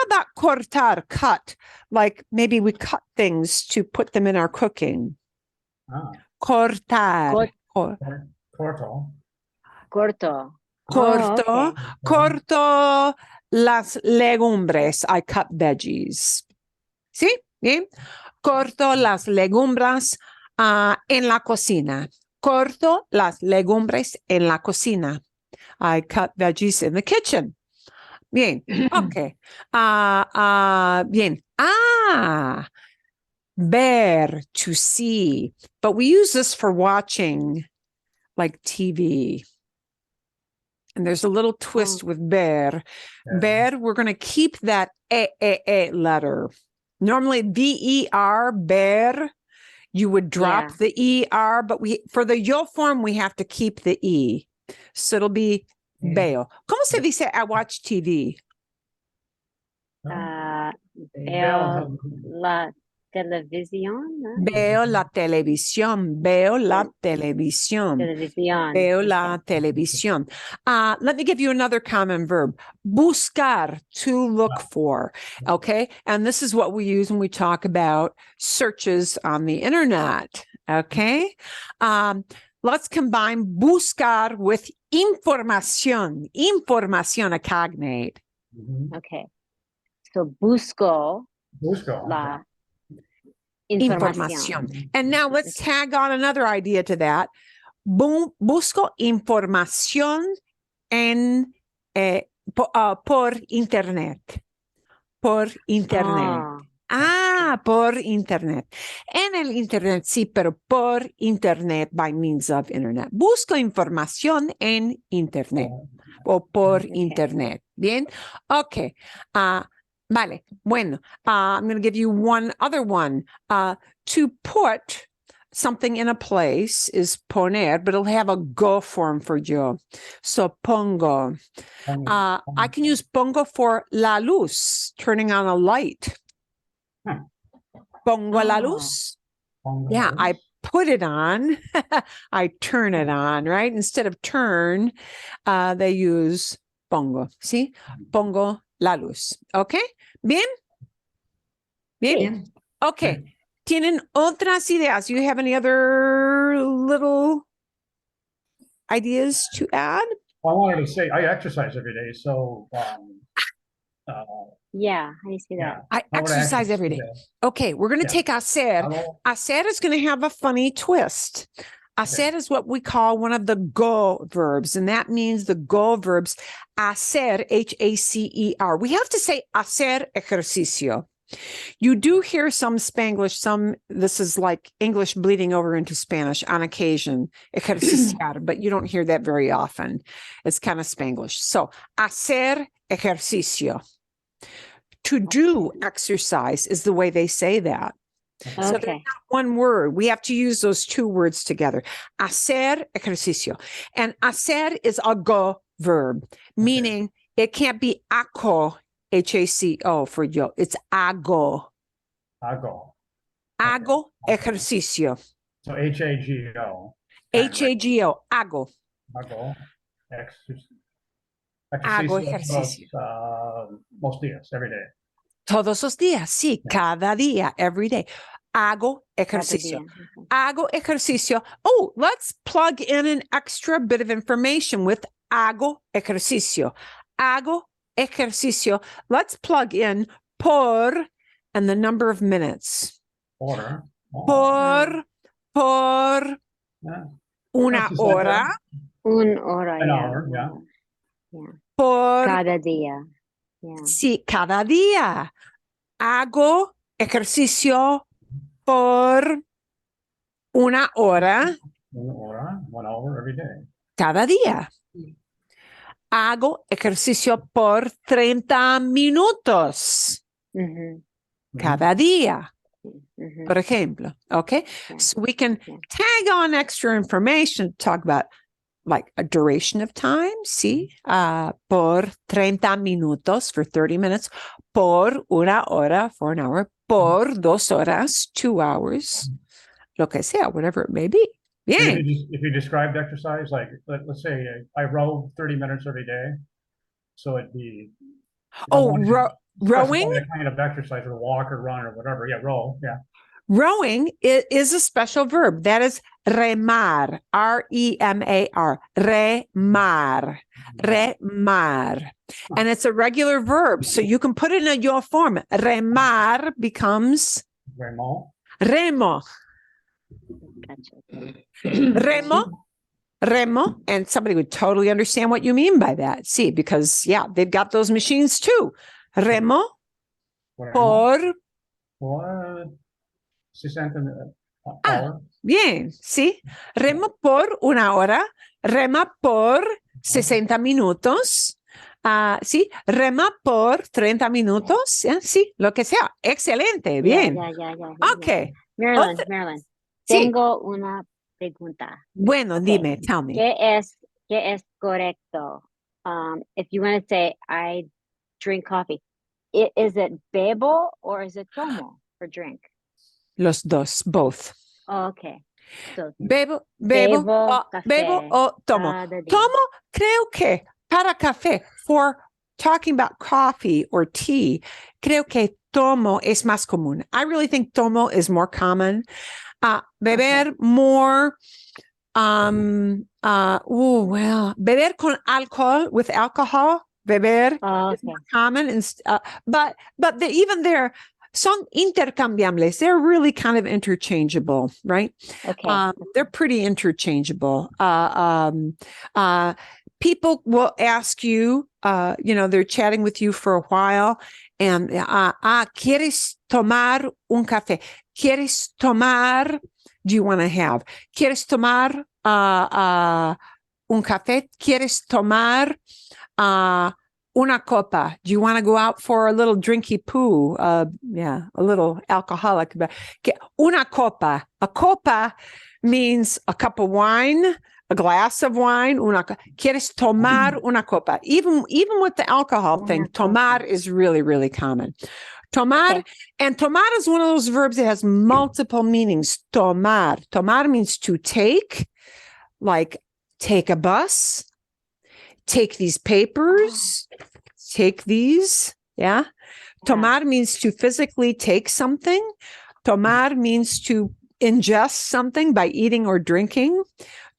about cortar, cut? Like maybe we cut things to put them in our cooking. Cortar. Corto. Corto. Corto. Oh, okay. Corto las legumbres. I cut veggies. ¿Sí? Bien. Corto las legumbres en la cocina. Corto las legumbres en la cocina. I cut veggies in the kitchen. Bien. Okay. Bien. Ver, to see. But we use this for watching, like TV. And there's a little twist with ver. Yeah. Ver, we're going to keep that e letter. Normally, ver, ver, you would drop the er, but for the yo form, we have to keep the e. So it'll be veo. ¿Cómo se dice I watch TV? Veo la televisión. ¿No? Veo la televisión. Veo la televisión. Televisión. Veo la televisión. Let me give you another common verb. Buscar, to look for. Okay. And this is what we use when we talk about searches on the internet. Okay. Let's combine buscar with información. Información, a cognate. Okay. So busco la información. And now let's tag on another idea to that. Busco información por internet. Por internet. Por internet. En el internet, sí, pero por internet by means of internet. Busco información en internet o por internet. Bien. Okay. Vale. Bueno, I'm going to give you one other one. To put something in a place is poner, but it'll have a go form for yo. So pongo. I can use pongo for la luz, turning on a light. Pongo la luz. Yeah, I put it on. I turn it on, right? Instead of turn, they use pongo. See? Pongo la luz. Okay? Bien? Bien? Okay. ¿Tienen otras ideas? You have any other little ideas to add? Well, I wanted to say I exercise every day, so yeah, I see that. I exercise every day. Okay, we're going to take hacer. Hacer is going to have a funny twist. Hacer is what we call one of the go verbs, and that means the go verbs, hacer, H-A-C-E-R. We have to say hacer ejercicio. You do hear some Spanglish, this is like English bleeding over into Spanish on occasion, ejerciciar, but you don't hear that very often. It's kind of Spanglish. So, hacer ejercicio. To do exercise is the way they say that. So Okay. they're not one word. We have to use those two words together. Hacer ejercicio. And hacer is a go verb, meaning it can't be hago, H-A-C-O for yo. It's hago. Hago. Hago ejercicio. So H-A-G-O. H-A-G-O. Hago. Hago. Hago Ejercicio. ejercicio. Most días, every day. Todos los días. Sí, cada día, every day. Hago ejercicio. Hago ejercicio. Oh, let's plug in an extra bit of information with hago ejercicio. Hago ejercicio. Let's plug in por and the number of minutes. Order. Oh, Por yeah. una That's just hora. Un hora. An yeah. hour, yeah. Yeah. Por, Cada día. Yeah. sí, cada día. Hago ejercicio por una hora One hora, 1 hour every day. cada día. Hago ejercicio por 30 minutos Mhm. cada día, Mhm. por ejemplo. Okay. Yeah. So we can Yeah. tag on extra information, talk about like a duration of time. Sí. Por 30 minutos for 30 minutes. Por una hora for an hour. Por 2 horas, 2 hours. Lo que sea, whatever it may be. And Bien. if you described exercise, like let's say I row 30 minutes every day, so it'd be. Oh, specify rowing. the kind of exercise or walk or run or whatever. Yeah, row. Yeah. Rowing is a special verb. That is remar, R-E-M-A-R, remar, remar. And it's a regular verb. So you can put it in a yo form. Remar becomes Remo. remo, Gotcha. remo. And somebody would totally understand what you mean by that. See, because yeah, they've got those machines too. Remo por, Por 60 hour. bien, sí. Remo por una hora, rema por 60 minutos. Sí, rema por 30 minutos. Sí, lo que sea. Excelente, bien. Yeah. Ok. Marilyn, Otra- Marilyn. Sí. Tengo una pregunta. Bueno, Ok. dime, tell me. ¿Qué es correcto? If you want to say I drink coffee, is it bebo or is it tomo for drink? Los dos, both. Oh, okay. So Bebo café o tomo. cada día. Tomo, creo que para café, for talking about coffee or tea, creo que tomo es más común. I really think tomo is more common. Beber more, beber con alcohol, with alcohol, beber Oh, is okay. more common. And, but even there, son intercambiables. They're really kind of interchangeable, right? Okay. They're pretty interchangeable. People will ask you, they're chatting with you for a while, and ¿quieres tomar un café? ¿Quieres tomar? Do you want to have? ¿Quieres tomar un café? ¿Quieres tomar una copa? Do you want to go out for a little drinky poo? A little alcoholic. Una copa. A copa means a cup of wine, a glass of wine. ¿Quieres tomar una copa? Even with the alcohol thing, tomar is really, really common. Tomar, and tomar is one of those verbs that has multiple meanings. Tomar. Tomar means to take, like take a bus, take these papers, take these. Yeah. Tomar means to physically take something. Tomar means to ingest something by eating or drinking.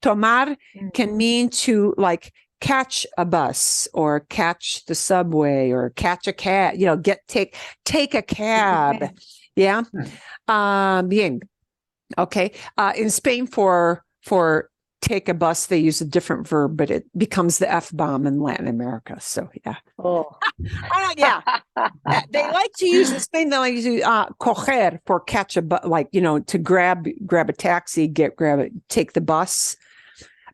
Tomar can mean to like catch a bus or catch the subway or catch a cab, take a cab. Yeah. Bien. Okay. In Spain for take a bus, they use a different verb, but it becomes the F-bomb in Latin America. So yeah. Oh. Yeah. They like to use in Spain, they like to use coger for catch a bus, like, to grab a taxi, take the bus.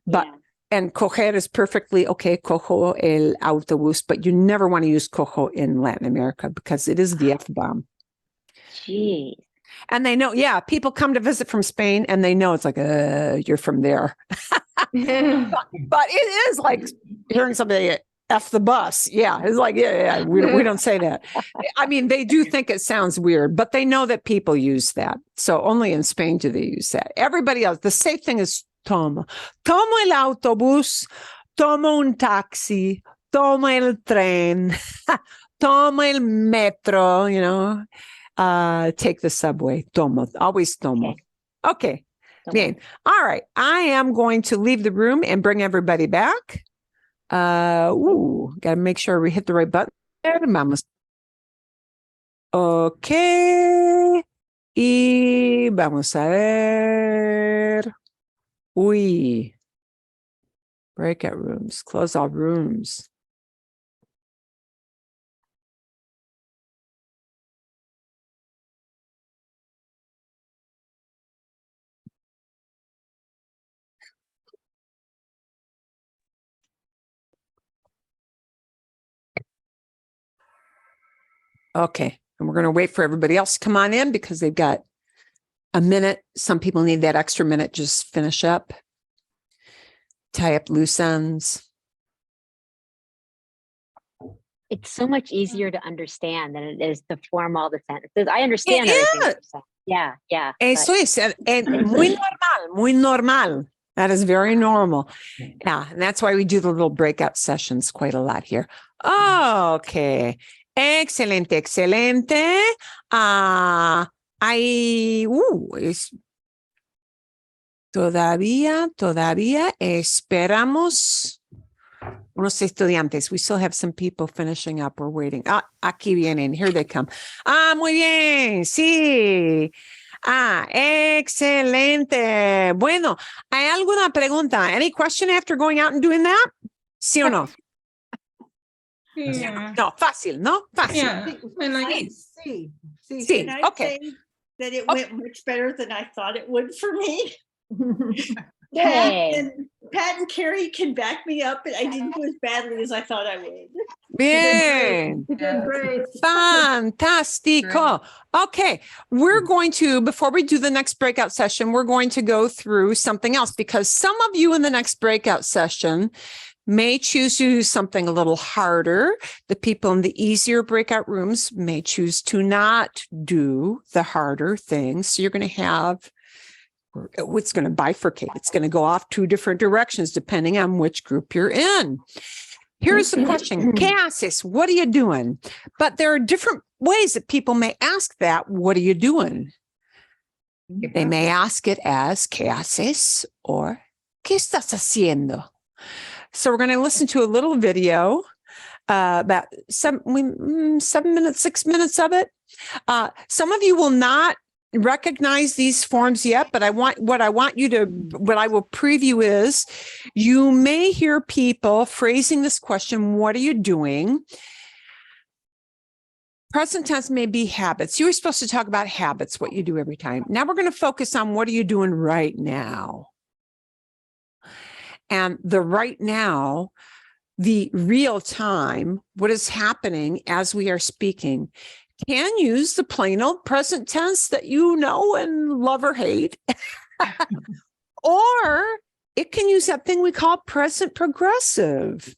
But Yeah. and coger is perfectly okay, cojo el autobús, but you never want to use cojo in Latin America because it is the F-bomb. Jeez. And they know, yeah, people come to visit from Spain and they know it's like, you're from there. But it is like hearing somebody F the bus. Yeah. It's like, yeah, we don't say that. I mean, they do think it sounds weird, but they know that people use that. So only in Spain do they use that. Everybody else, the safe thing is tomo. Tomo el autobús, tomo un taxi, tomo el tren, tomo el metro, take the subway. Tomo, always tomo. Okay. Bien. All right. I am going to leave the room and bring everybody back. Gotta make sure we hit the right button. Vamos. Okay. Y vamos a ver. Breakout rooms. Close all rooms. Okay. And we're going to wait for everybody else to come on in because they've got a minute. Some people need that extra minute. Just finish up. Tie up loose ends. It's so much easier to understand than it is to form all the sentences. I understand It everything is. you're saying. Yeah, yeah. Eso es. And muy normal. That is very normal. Yeah. And that's why we do the little breakout sessions quite a lot here. Okay. Excelente, excelente. Todavía esperamos unos estudiantes. We still have some people finishing up. We're waiting. Aquí vienen. Here they come. Muy bien. Sí. Excelente. Bueno, ¿hay alguna pregunta? Any question after going out and doing that? ¿Sí o no? Yeah. No, fácil, ¿no? Fácil. Yeah. And like, Sí. Sí, Can I okay. say that it went much better than I thought it would for me? Yay. Pat and Carrie can back me up, and I didn't do as badly as I thought I would. Bien. You did great. Fantástico. Okay. We're going to, before we do the next breakout session, we're going to go through something else because some of you in the next breakout session may choose to do something a little harder. The people in the easier breakout rooms may choose to not do the harder things. So you're going to have, it's going to bifurcate. It's going to go off two different directions depending on which group you're in. Here's the question. ¿Qué haces? What are you doing? But there are different ways that people may ask that. What are you doing? They may ask it as ¿qué haces? Or ¿qué estás haciendo? So we're going to listen to a little video, about 7 minutes, 6 minutes of it. Some of you will not recognize these forms yet, but what I will preview is you may hear people phrasing this question, what are you doing? Present tense may be habits. You were supposed to talk about habits, what you do every time. Now we're going to focus on what are you doing right now? And the right now, the real time, what is happening as we are speaking, can use the plain old present tense that you know and love or hate. Or it can use that thing we call present progressive.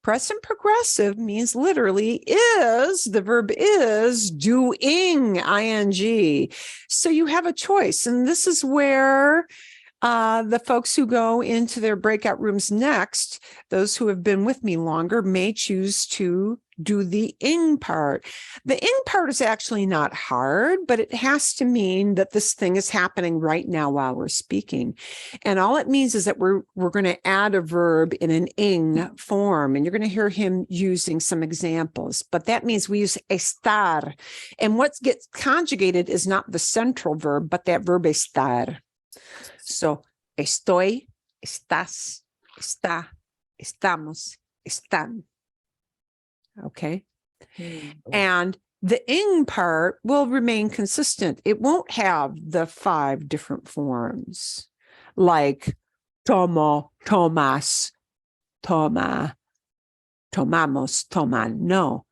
Present progressive means literally the verb is doing, ing. So you have a choice. And this is where the folks who go into their breakout rooms next, those who have been with me longer, may choose to do the ing part. The ing part is actually not hard, but it has to mean that this thing is happening right now while we're speaking. And all it means is that we're going to add a verb in an ing form, and you're going to hear him using some examples. But that means we use estar. And what gets conjugated is not the central verb, but that verb estar. So, estoy estás, está, estamos, están. Okay. And the ing part will remain consistent. It won't have the 5 different forms like tomo, tomas, toma, tomamos, toman. No,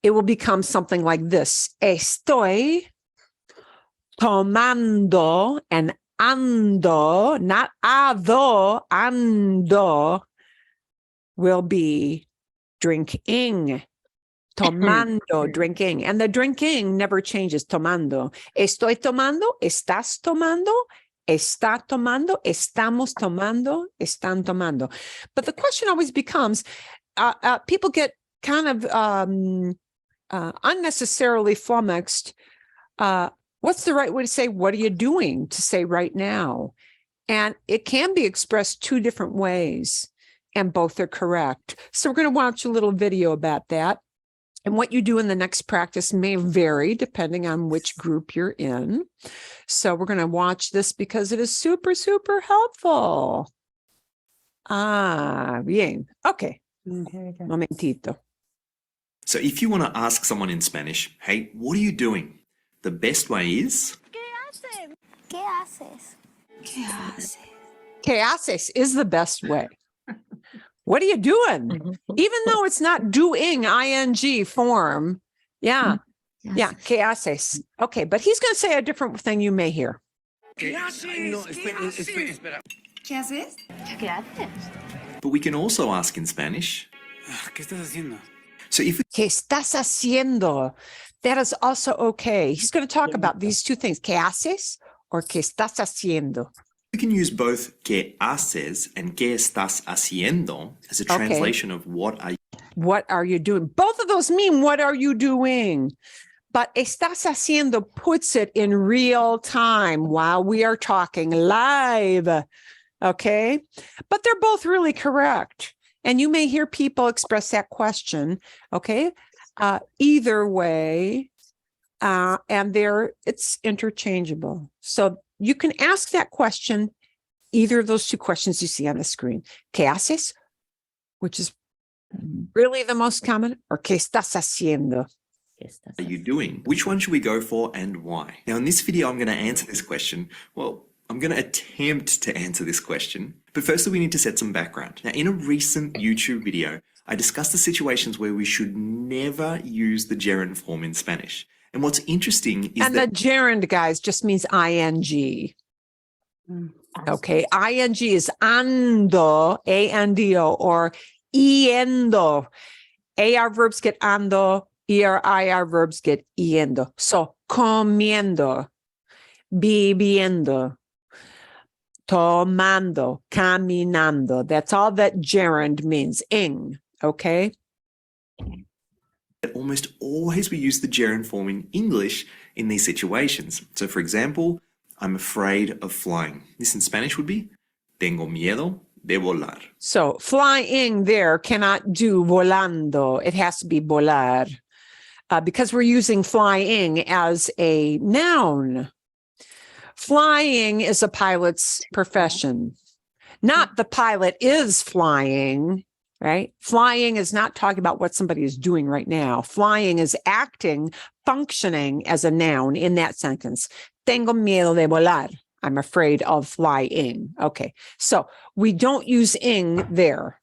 it will become something like this. Estoy tomando, and ando, not ado, ando will be drinking. Tomando, drinking. And the drinking never changes. Tomando. Estoy tomando, estás tomando, está tomando, estamos tomando, están tomando. But the question always becomes, people get kind of unnecessarily flummoxed. What's the right way to say, what are you doing, to say right now? And it can be expressed 2 different ways, and both are correct. So we're going to watch a little video about that. And what you do in the next practice may vary depending on which group you're in. So we're going to watch this because it is super, super helpful. Bien. Okay. Momentito. So if you want to ask someone in Spanish, hey, what are you doing? The best way is... ¿Qué haces? Que haces is the best way. What are you doing? Even though it's not doing ing form. Yeah. Yeah. Que haces. Okay. But he's going to say a different thing you may hear. ¿Qué haces? ¿Qué haces? But we can also ask in Spanish. ¿Qué estás haciendo? So if Que estás haciendo? That is also okay. He's going to talk about these 2 things. Que haces or que estás haciendo? we can use both que haces and que estás haciendo as a translation of what are you doing? Both of those mean what are you doing? But estás haciendo puts it in real time while we are talking live. Okay. But they're both really correct. And you may hear people express that question. Okay. Either way. And it's interchangeable. So you can ask that question, either of those 2 questions you see on the screen. ¿Qué haces? Which is really the most common, or ¿qué estás haciendo? are you doing? Which one should we go for and why? Now in this video, I'm going to answer this question. Well, I'm going to attempt to answer this question. But firstly, we need to set some background. Now in a recent YouTube video, I discussed the situations where we should never use the gerund form in Spanish. And what's interesting is and the gerund, guys, just means ing. Okay, ing is ando, A-N-D-O, or yendo. AR verbs get ando, ER-IR verbs get yendo. So, comiendo, viviendo, tomando, caminando. That's all that gerund means, ing, okay? almost always we use the gerund form in English in these situations. So for example, I'm afraid of flying. This in Spanish would be, tengo miedo de volar. So flying there cannot do volando. It has to be volar because we're using flying as a noun. Flying is a pilot's profession. Not the pilot is flying. Right? Flying is not talking about what somebody is doing right now. Flying is acting, functioning as a noun in that sentence. Tengo miedo de volar. I'm afraid of flying. Okay. So we don't use ing there.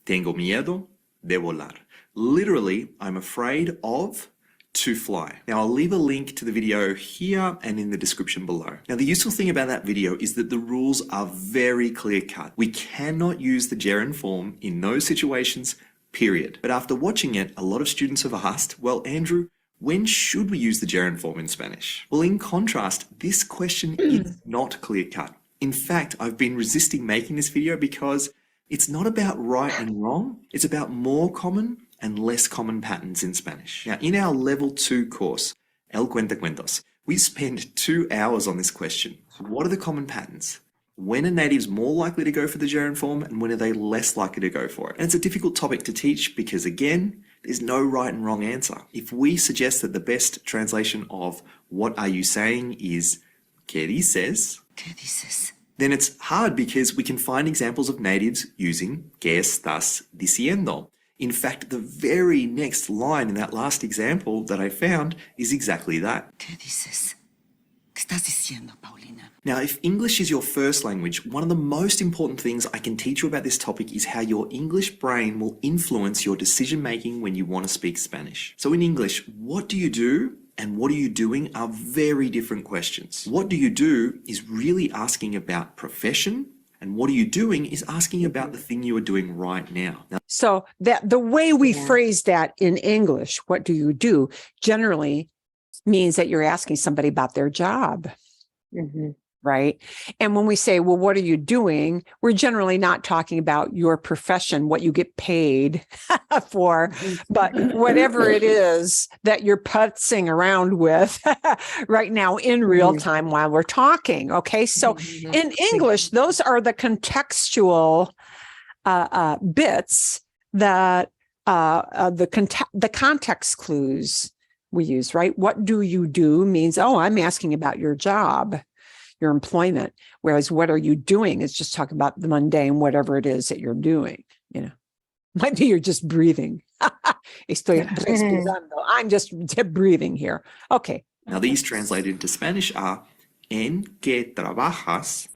Tengo miedo de volar. Literally, I'm afraid of to fly. Now I'll leave a link to the video here and in the description below. Now the useful thing about that video is that the rules are very clear cut. We cannot use the gerund form in those situations, period. But after watching it, a lot of students have asked, well, Andrew, when should we use the gerund form in Spanish? Well, in contrast, this question is not clear cut. In fact, I've been resisting making this video because it's not about right and wrong. It's about more common and less common patterns in Spanish. Now, in our level 2 course, El Cuentacuentos, we spend 2 hours on this question. What are the common patterns? When are natives more likely to go for the gerund form and when are they less likely to go for it? And it's a difficult topic to teach because, again, there's no right and wrong answer. If we suggest that the best translation of what are you saying is ¿Qué dices? ¿Qué dices? then it's hard because we can find examples of natives using ¿qué estás diciendo? In fact, the very next line in that last example that I found is exactly that. ¿Qué dices? ¿Qué estás diciendo, Paulina? Now, if English is your first language, one of the most important things I can teach you about this topic is how your English brain will influence your decision making when you want to speak Spanish. So in English, what do you do and what are you doing are very different questions. What do you do is really asking about profession, and what are you doing is asking about the thing you are doing right now. Now, So that the way we phrase that in English, what do you do, generally means that you're asking somebody about their job. Right. And when we say, well, what are you doing? We're generally not talking about your profession, what you get paid for, but whatever it is that you're putzing around with right now in real time while we're talking. Okay. So in English, those are the contextual bits that the context clues we use, right? What do you do means, oh, I'm asking about your job, your employment. Whereas what are you doing is just talking about the mundane, whatever it is that you're doing, you know. Might be you're just breathing. Estoy respirando. I'm just breathing here. Okay. now these translated into Spanish are ¿en qué trabajas?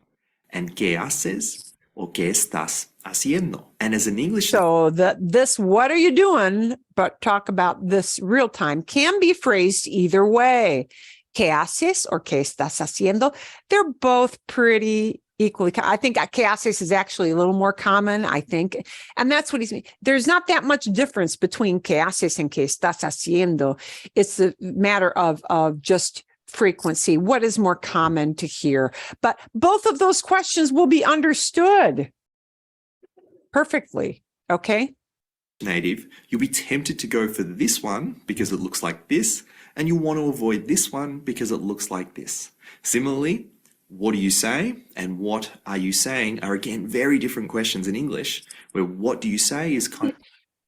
And ¿qué haces? Or ¿qué estás haciendo? And as an English So this, what are you doing? But talk about this real time can be phrased either way. ¿Qué haces or qué estás haciendo? They're both pretty equally. I think ¿qué haces is actually a little more common, I think. And that's what he's mean. There's not that much difference between ¿qué haces and qué estás haciendo. It's a matter of just frequency. What is more common to hear? But both of those questions will be understood perfectly. Okay. native, you'll be tempted to go for this one because it looks like this, and you want to avoid this one because it looks like this. Similarly, what do you say and what are you saying are again very different questions in English, where what do you say is kind of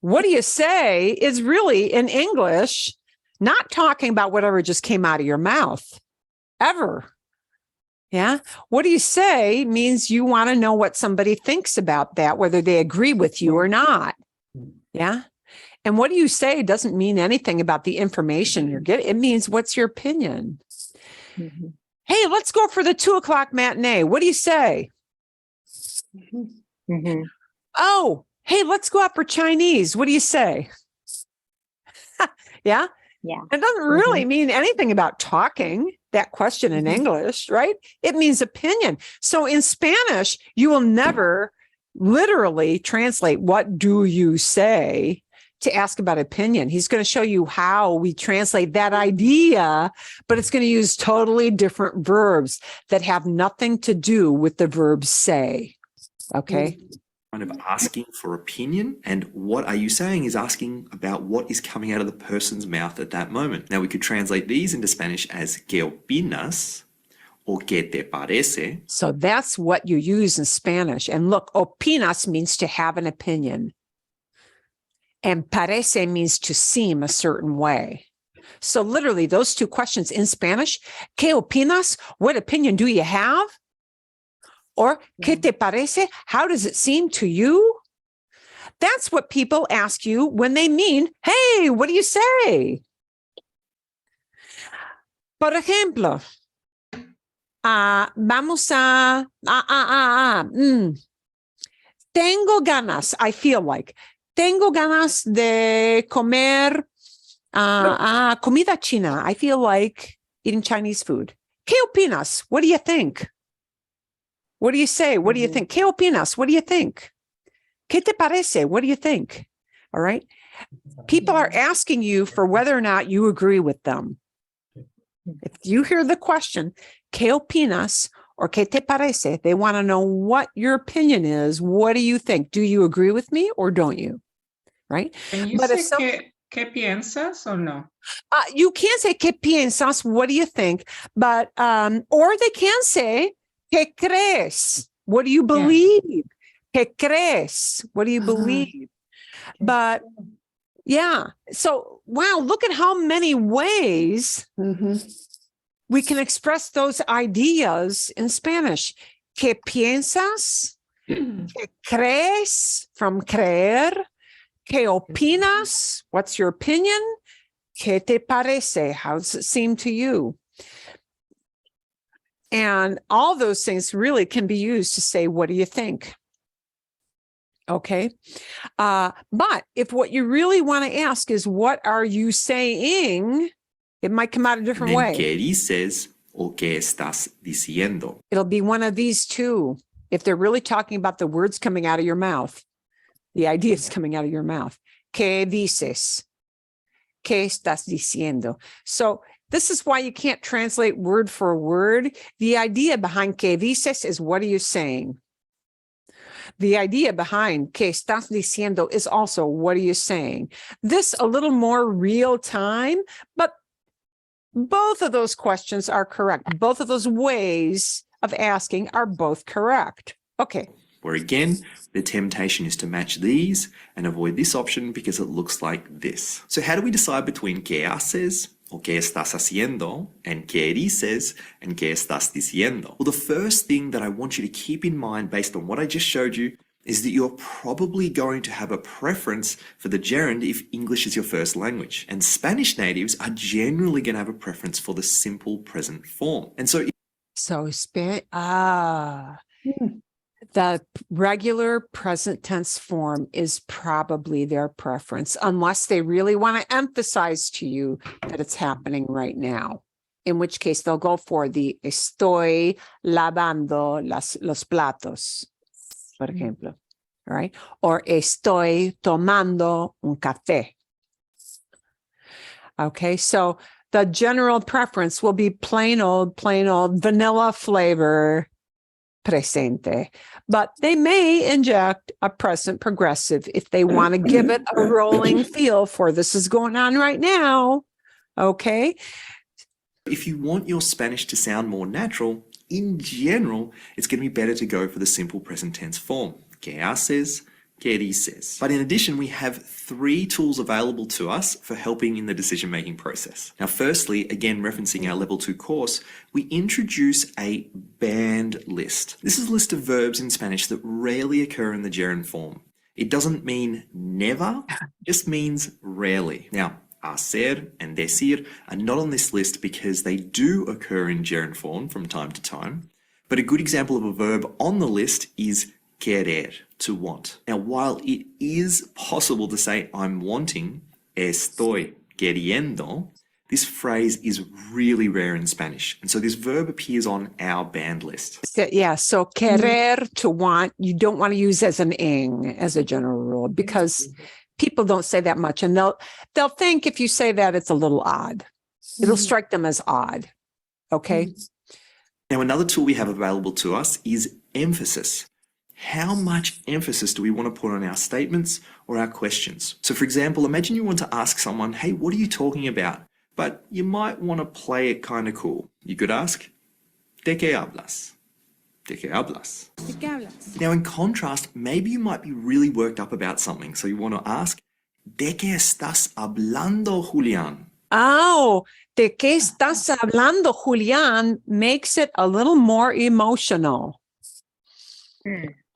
What do you say is really in English, not talking about whatever just came out of your mouth ever. Yeah. What do you say means you want to know what somebody thinks about that, whether they agree with you or not. Yeah. And what do you say doesn't mean anything about the information you're getting. It means what's your opinion. Hey, let's go for the 2:00 matinee. What do you say? Oh, hey, let's go out for Chinese. What do you say? Yeah. Yeah. It doesn't really mean anything about talking, that question in English, right? It means opinion. So in Spanish, you will never literally translate what do you say to ask about opinion. He's going to show you how we translate that idea, but it's going to use totally different verbs that have nothing to do with the verb say. Okay. kind of asking for opinion, and what are you saying is asking about what is coming out of the person's mouth at that moment. Now we could translate these into Spanish as ¿qué opinas? Or ¿qué te parece? So that's what you use in Spanish. And look, opinas means to have an opinion. And parece means to seem a certain way. So literally those two questions in Spanish, ¿qué opinas? What opinion do you have? Or ¿qué te parece? How does it seem to you? That's what people ask you when they mean, hey, what do you say? Por ejemplo, vamos a, tengo ganas, I feel like, tengo ganas de comer comida china. I feel like eating Chinese food. ¿Qué opinas? What do you think? What do you say? What do you think? ¿Qué opinas? What do you think? ¿Qué te parece? What do you think? All right. People are asking you for whether or not you agree with them. If you hear the question, ¿qué opinas? Or ¿qué te parece? They want to know what your opinion is. What do you think? Do you agree with me or don't you? Right? Can you say ¿qué piensas or no? You can say ¿qué piensas? What do you think? But, or they can say ¿qué crees? What do you believe? ¿Qué crees? What do you believe? But yeah, so wow, look at how many ways we can express those ideas in Spanish. ¿Qué piensas? ¿Qué crees? From creer. ¿Qué opinas? What's your opinion? ¿Qué te parece? How does it seem to you? And all those things really can be used to say, what do you think? Okay. But if what you really want to ask is, what are you saying? It might come out a different Then way. ¿qué dices o qué estás diciendo? It'll be one of these two. If they're really talking about the words coming out of your mouth, the ideas coming out of your mouth. ¿Qué dices? ¿Qué estás diciendo? So this is why you can't translate word for word. The idea behind ¿qué dices? Is what are you saying? The idea behind ¿qué estás diciendo? Is also what are you saying? This a little more real time, but both of those questions are correct. Both of those ways of asking are both correct. Okay. Where again, the temptation is to match these and avoid this option because it looks like this. So how do we decide between qué haces o qué estás haciendo and qué dices and qué estás diciendo? Well, the first thing that I want you to keep in mind based on what I just showed you is that you're probably going to have a preference for the gerund if English is your first language. And Spanish natives are generally going to have a preference for the simple present form. And so the regular present tense form is probably their preference, unless they really want to emphasize to you that it's happening right now, in which case they'll go for the estoy lavando los platos, por ejemplo, all right? Or estoy tomando un café. Okay, so the general preference will be plain old vanilla flavor presente, but they may inject a present progressive if they want to give it a rolling feel for this is going on right now. Okay. if you want your Spanish to sound more natural, in general, it's going to be better to go for the simple present tense form. ¿Qué haces? ¿Qué dices? But in addition, we have 3 tools available to us for helping in the decision-making process. Now, firstly, again, referencing our Level 2 course, we introduce a band list. This is a list of verbs in Spanish that rarely occur in the gerund form. It doesn't mean never, it just means rarely. Now, hacer and decir are not on this list because they do occur in gerund form from time to time. But a good example of a verb on the list is querer, to want. Now, while it is possible to say I'm wanting, estoy queriendo, this phrase is really rare in Spanish. And so this verb appears on our banned list. Yeah, so querer, to want, you don't want to use as an ing as a general rule because people don't say that much. And they'll think if you say that, it's a little odd. It'll strike them as odd. Okay. Now, another tool we have available to us is emphasis. How much emphasis do we want to put on our statements or our questions? So for example, imagine you want to ask someone, hey, what are you talking about? But you might want to play it kind of cool. You could ask, ¿de qué hablas? ¿De qué hablas? ¿De qué hablas? Now, in contrast, maybe you might be really worked up about something. So you want to ask, ¿de qué estás hablando, Julián? Oh, ¿de qué estás hablando, Julián? Makes it a little more emotional.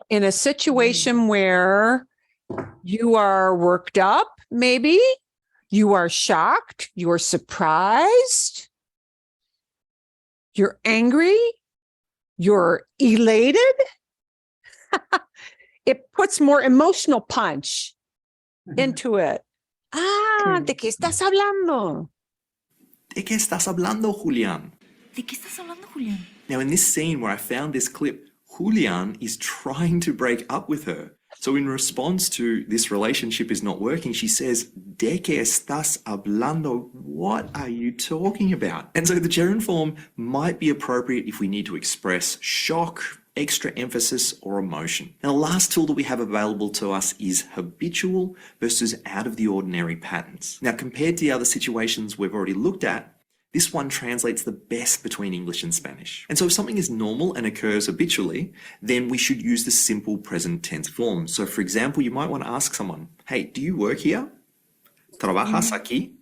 In a situation where you are worked up, maybe you are shocked, you're surprised, you're angry, you're elated. It puts more emotional punch into it. Ah, ¿de qué estás hablando? ¿De qué estás hablando, Julián? ¿De qué estás hablando, Julián? Now, in this scene where I found this clip, Julián is trying to break up with her. So in response to this relationship is not working, she says, ¿De qué estás hablando? What are you talking about? And so the gerund form might be appropriate if we need to express shock, extra emphasis, or emotion. Now, the last tool that we have available to us is habitual versus out of the ordinary patterns. Now, compared to the other situations we've already looked at, this one translates the best between English and Spanish. And so if something is normal and occurs habitually, then we should use the simple present tense form. So for example, you might want to ask someone, hey, do you work here? ¿Trabajas aquí?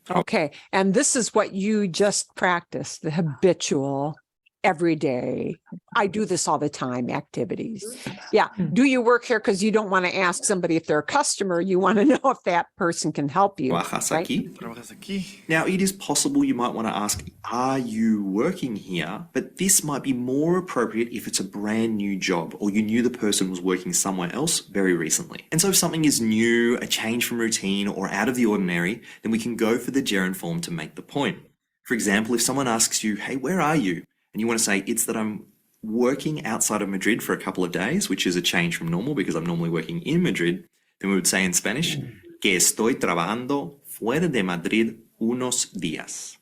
Okay. And this is what you just practiced, the habitual every day. I do this all the time, activities. Yeah. Do you work here because you don't want to ask somebody if they're a customer? You want to know if that person can help you. Trabajas Right? aquí. Now, it is possible you might want to ask, are you working here? But this might be more appropriate if it's a brand new job or you knew the person was working somewhere else very recently. And so if something is new, a change from routine or out of the ordinary, then we can go for the gerund form to make the point. For example, if someone asks you, hey, where are you? And you want to say, it's that I'm working outside of Madrid for a couple of days, which is a change from normal because I'm normally working in Madrid, then we would say in Spanish, que estoy trabajando fuera de Madrid unos días.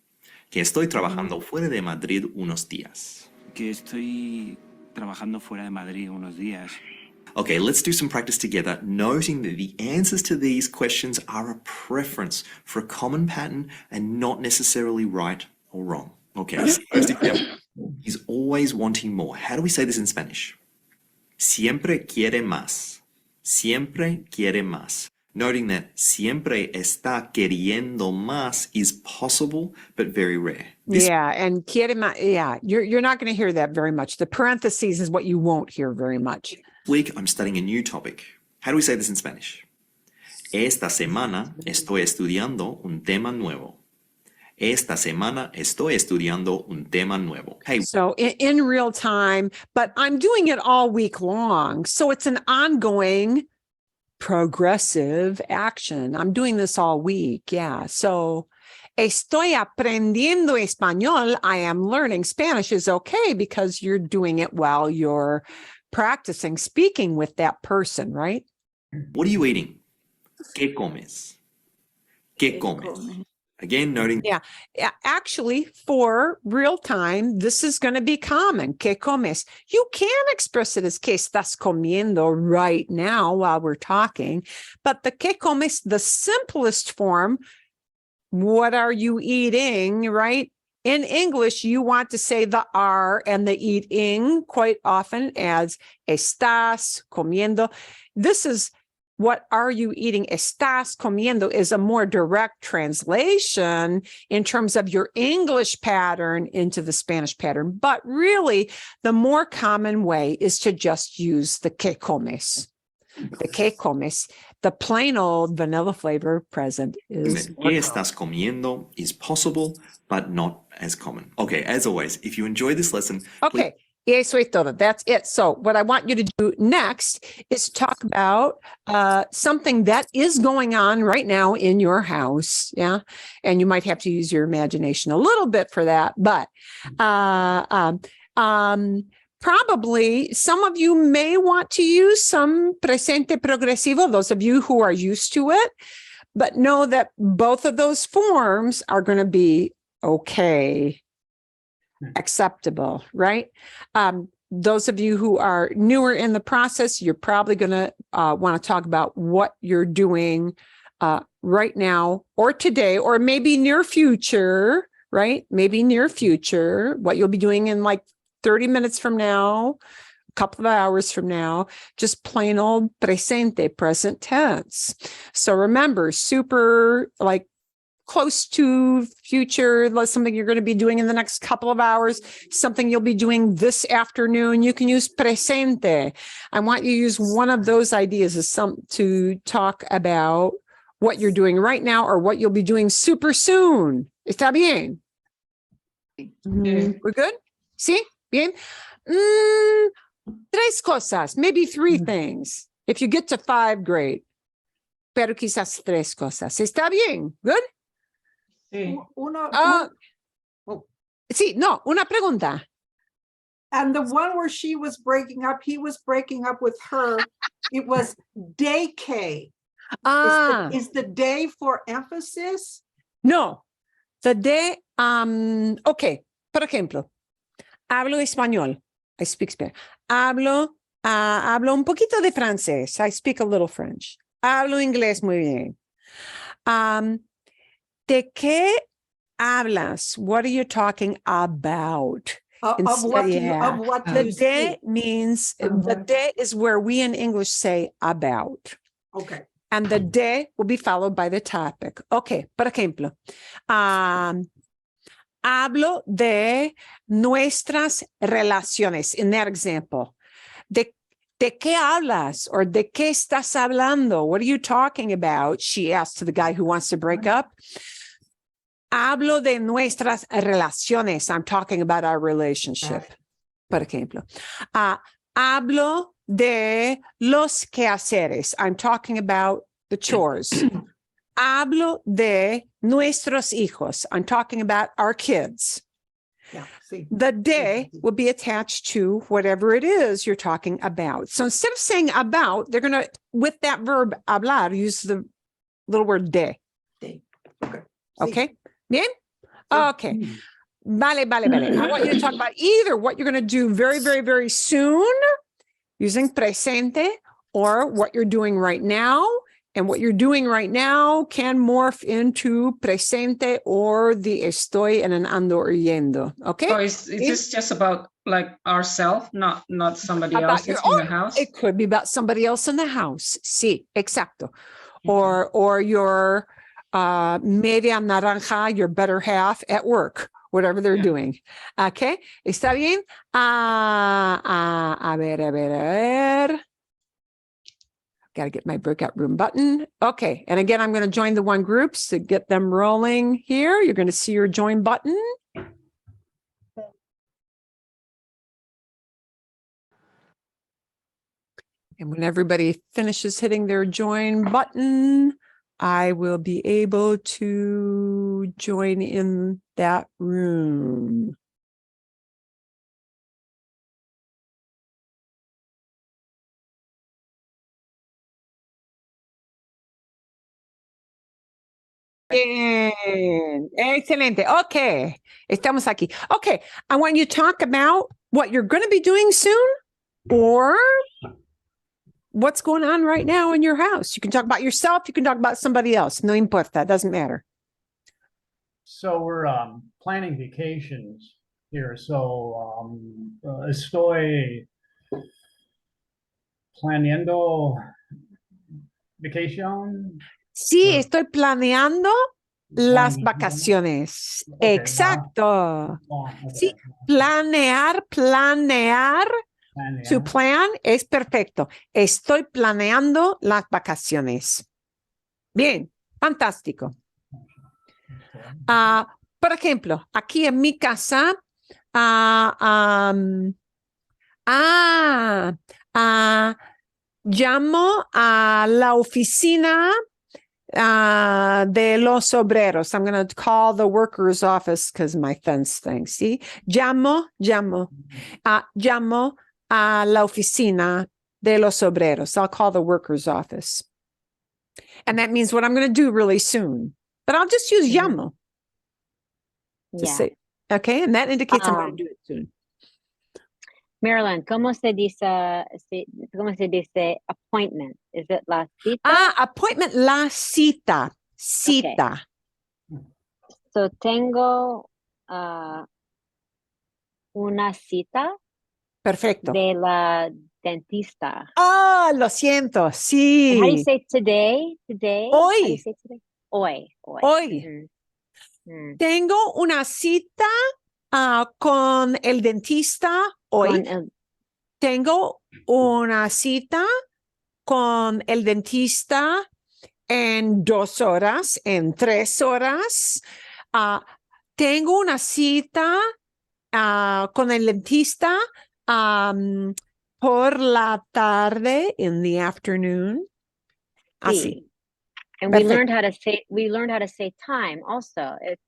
Que estoy trabajando fuera de Madrid unos días. Que estoy trabajando fuera de Madrid unos días. Okay, let's do some practice together, noting that the answers to these questions are a preference for a common pattern and not necessarily right or wrong. Okay, so first example. He's always wanting more. How do we say this in Spanish? Siempre quiere más. Siempre quiere más. Noting that siempre está queriendo más is possible, but very rare. Yeah. And quiere más, yeah, you're not going to hear that very much. The parentheses is what you won't hear very much. This week, I'm studying a new topic. How do we say this in Spanish? Esta semana estoy estudiando un tema nuevo. Esta semana estoy estudiando un tema nuevo. Hey, So in real time, but I'm doing it all week long. So it's an ongoing progressive action. I'm doing this all week. Yeah. So estoy aprendiendo español. I am learning Spanish is okay because you're doing it while you're practicing speaking with that person, right? what are you eating? ¿Qué comes? ¿Qué comes? Again, noting Yeah. Actually, for real time, this is going to be common. ¿Qué comes? You can express it as ¿qué estás comiendo right now while we're talking, but the ¿qué comes, the simplest form, what are you eating, right? In English, you want to say the are and the eating quite often as estás comiendo. This is what are you eating? Estás comiendo is a more direct translation in terms of your English pattern into the Spanish pattern. But really, the more common way is to just use the que comes. The que comes, the plain old vanilla flavor present is. ¿Qué estás comiendo is possible, but not as common. Okay, as always, if you enjoy this lesson, Okay. Y eso es todo. That's it. So what I want you to do next is talk about something that is going on right now in your house. Yeah. And you might have to use your imagination a little bit for that. But probably some of you may want to use some presente progresivo, those of you who are used to it, but know that both of those forms are going to be okay. Acceptable, right? Those of you who are newer in the process, you're probably going to want to talk about what you're doing right now or today, or maybe near future, right? Maybe near future, what you'll be doing in like 30 minutes from now, a couple of hours from now, just plain old presente, present tense. So remember, super like close to future, something you're going to be doing in the next couple of hours, something you'll be doing this afternoon. You can use presente. I want you to use one of those ideas as to talk about what you're doing right now or what you'll be doing super soon. ¿Está bien? We're good? ¿Sí? Bien? Tres cosas, maybe three things. If you get to 5, great. Pero quizás tres cosas. ¿Está bien? Good? Sí. Sí, no, una pregunta. And the one where she was breaking up, he was breaking up with her. It was day K. Is the day for emphasis? No, the day, okay, por ejemplo, hablo español. I speak Spanish. Hablo un poquito de francés. I speak a little French. Hablo inglés muy bien. ¿De qué hablas? What are you talking about? Of what do The you de speak? means, the de is where we in English say about. Okay. And the de will be followed by the topic. Okay, por ejemplo, hablo de nuestras relaciones. In that example, ¿de qué hablas? Or ¿de qué estás hablando? What are you talking about? She asked to the guy who wants to break up. Hablo de nuestras relaciones. I'm talking about our relationship, por ejemplo. Hablo de los quehaceres. I'm talking about the chores. Hablo de nuestros hijos. I'm talking about our kids. Yeah, see. The de will be attached to whatever it is you're talking about. So instead of saying about, they're going to, with that verb hablar, use the little word de. Okay. Okay? Bien? Okay. Vale. I want you to talk about either what you're going to do very, very, very soon using presente or what you're doing right now. And what you're doing right now can morph into presente or the estoy en an ando or yendo. Okay? So is this just about like ourselves, not somebody About else your in the own- house? It could be about somebody else in the house. Sí, exacto. Or your media naranja, your better half at work, whatever they're doing. Okay? ¿Está bien? A ver. Got to get my breakout room button. Okay. And again, I'm going to join the one groups to get them rolling here. You're going to see your join button. And when everybody finishes hitting their join button, I will be able to join in that room. Bien. Excelente. Okay. Estamos aquí. Okay. I want you to talk about what you're going to be doing soon or what's going on right now in your house. You can talk about yourself. You can talk about somebody else. No importa. It doesn't matter. So we're planning vacations here. So estoy planeando vacation. Sí, estoy planeando las Planeando. vacaciones. Okay, Exacto. Okay. Sí, planear. To plan es perfecto. Estoy planeando las vacaciones. Bien, fantástico. Por ejemplo, aquí en mi casa, llamo a la oficina de los obreros. I'm going to call the workers' office because my fence thing. See, llamo a la oficina de los obreros. I'll call the workers' office. And that means what I'm going to do really soon. But I'll just use llamo to say, okay? And that indicates I'm going to do it soon. Marilyn, ¿cómo se dice appointment? Is it la cita? Appointment, la cita. Cita. Okay. So tengo una cita. Perfecto. De la dentista. Lo siento. Sí. And how do you say today? Today? Hoy. How do you say today? Hoy. Mm-hmm. Tengo una cita con el dentista hoy. Tengo una cita con el dentista en 2 horas, en 3 horas. Tengo una cita con el dentista por la tarde, in the afternoon. Así. And we learned how to say time also. It's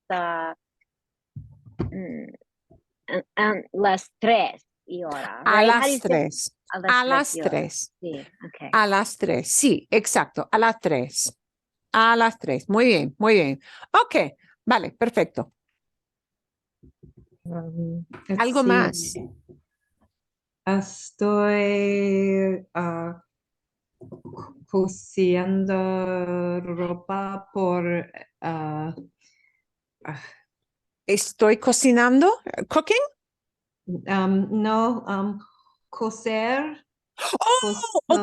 las 3 y hora. A Right? las 3. A las 3. Sí, okay. A las 3. Sí, exacto. A las 3. A las 3. Muy bien, muy bien. Ok, vale, perfecto. Algo más. Estoy cosiendo ropa por Estoy cocinando, cooking. No, coser.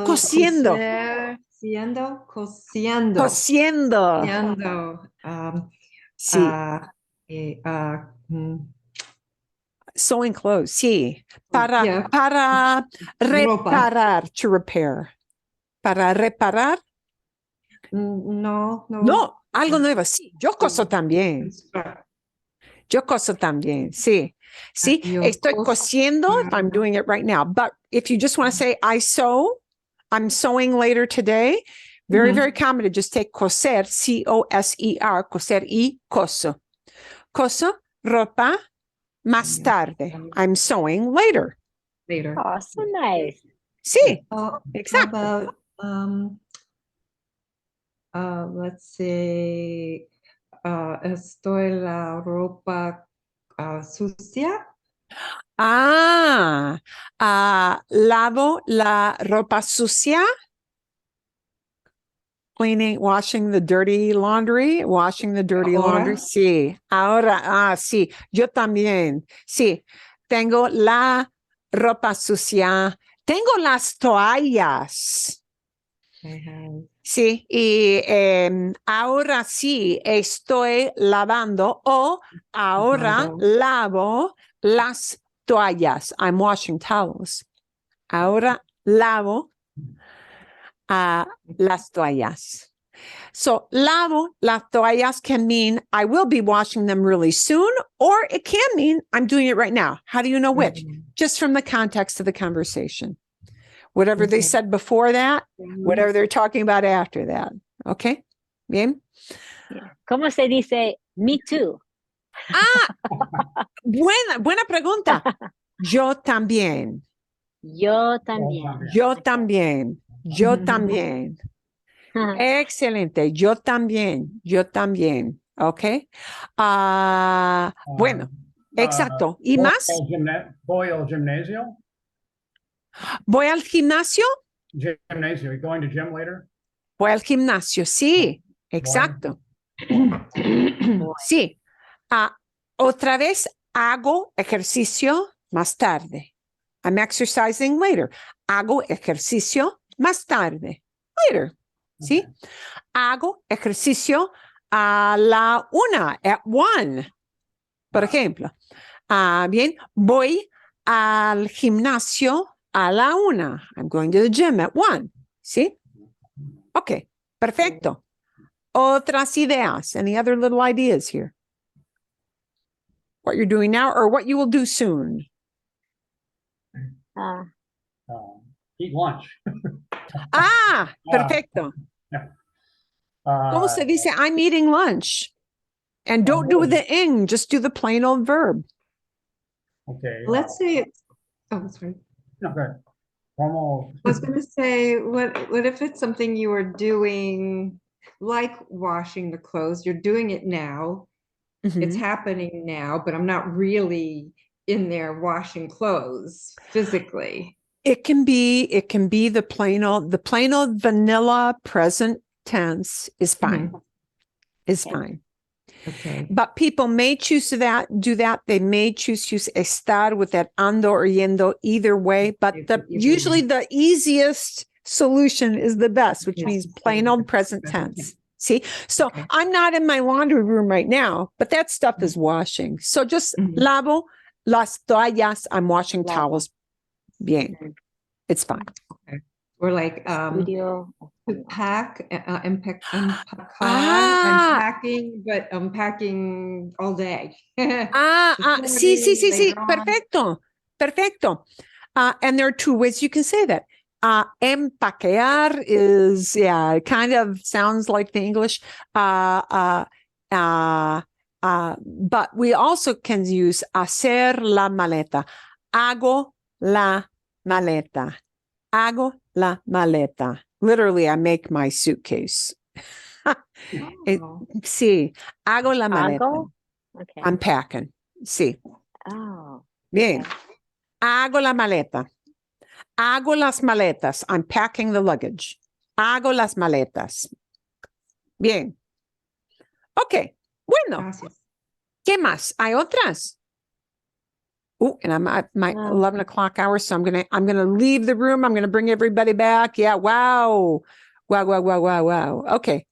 Cociendo. Cosiendo. Cociendo. Cosiendo. Sí. Sewing clothes, sí. Para, Yeah. para Ropa. reparar, to repair. Para reparar. No, no. No, algo nuevo, sí. Yo coso también. Construct. Yo coso también, sí. Sí, Yo estoy coso. cosiendo. I'm doing it right now. But if you just want to say, I sew, I'm sewing later today. Very, very common to just take coser, C-O-S-E-R, coser y coso. Coso, ropa, más tarde. I'm sewing later. Later. Oh, so nice. Sí, How exacto. about, let's say, estoy la ropa sucia. Lavo la ropa sucia. Cleaning, washing the dirty laundry, washing the dirty Ahora. laundry. Sí, ahora, sí, yo también. Sí, tengo la ropa sucia. Tengo las toallas. Sí, y ahora sí estoy lavando o ahora lavo las toallas. I'm washing towels. Ahora lavo las toallas. So lavo las toallas can mean I will be washing them really soon, or it can mean I'm doing it right now. How do you know which? Just from the context of the conversation. Whatever they said before that, whatever they're talking about after that. Okay? Bien? ¿Cómo se dice me too? Buena pregunta. Yo también. Yo también. Yo también. Yo también. Excelente. Yo también. Yo también. Ok. Bueno, exacto. ¿Y más? Voy al gimnasio. ¿Voy al gimnasio? Gymnasio. You going to gym later? Voy al gimnasio. Sí, exacto. Sí. Otra vez hago ejercicio más tarde. I'm exercising later. Hago ejercicio más tarde. Later. ¿Sí? Hago ejercicio a la 1, at 1. Por ejemplo. Bien. Voy al gimnasio a la 1. I'm going to the gym at 1. ¿Sí? Ok. Perfecto. Otras ideas. Any other little ideas here? What you're doing now or what you will do soon? Eat lunch. Perfecto. ¿Cómo se dice? I'm eating lunch. And don't do the ing, just do the plain old verb. Okay. Let's say it's, oh, sorry. No, go ahead. Como, I was gonna say, what if it's something you are doing, like washing the clothes? You're doing it now. It's happening now, but I'm not really in there washing clothes physically. It can be the plain old vanilla present tense is fine. Is fine. Okay. But people may choose do that. They may choose to estar with that ando or yendo either way. But usually the easiest solution is the best, which means plain old present tense. See, so I'm not in my laundry room right now, but that stuff is washing. So just lavo las toallas. I'm washing towels. Bien. It's fine. Okay. Or like Studio. to pack, unpacking, but unpacking all day. Sí. Perfecto. Perfecto. And there are two ways you can say that. Empaquear is, kind of sounds like the English. But we also can use hacer la maleta. Hago la maleta. Hago la maleta. Literally, I make my suitcase. Sí, hago la maleta. Hago? Okay. I'm packing. Sí. Oh. Bien. Hago la maleta. Hago las maletas. I'm packing the luggage. Hago las maletas. Bien. Ok. Bueno. Gracias. ¿Qué más? ¿Hay otras? Oh, and I'm at my 11 o'clock hour, so I'm gonna leave the room. I'm gonna bring everybody back. Yeah. Wow. Okay.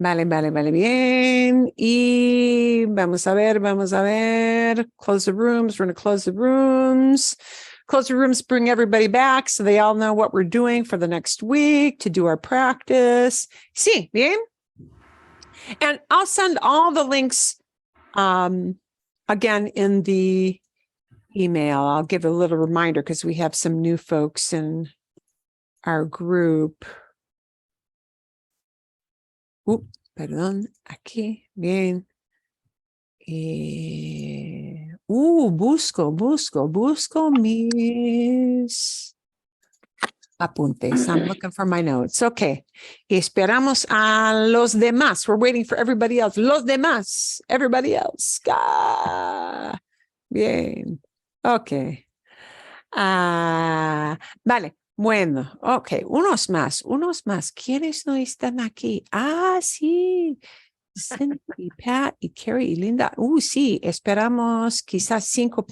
Vale, bien. Y vamos a ver. Close the rooms. We're going to close the rooms. Close the rooms, bring everybody back so they all know what we're doing for the next week to do our practice. Sí, bien. And I'll send all the links again in the email. I'll give a little reminder because we have some new folks in our group. Perdón, aquí, bien. Busco mis apuntes. I'm looking for my notes. Okay. Esperamos a los demás. We're waiting for everybody else. Los demás. Everybody else. Bien. Okay. Vale. Bueno, ok, unos más. ¿Quiénes no están aquí? Sí, Cindy, Pat y Carrie y Linda. Sí, esperamos quizás 5.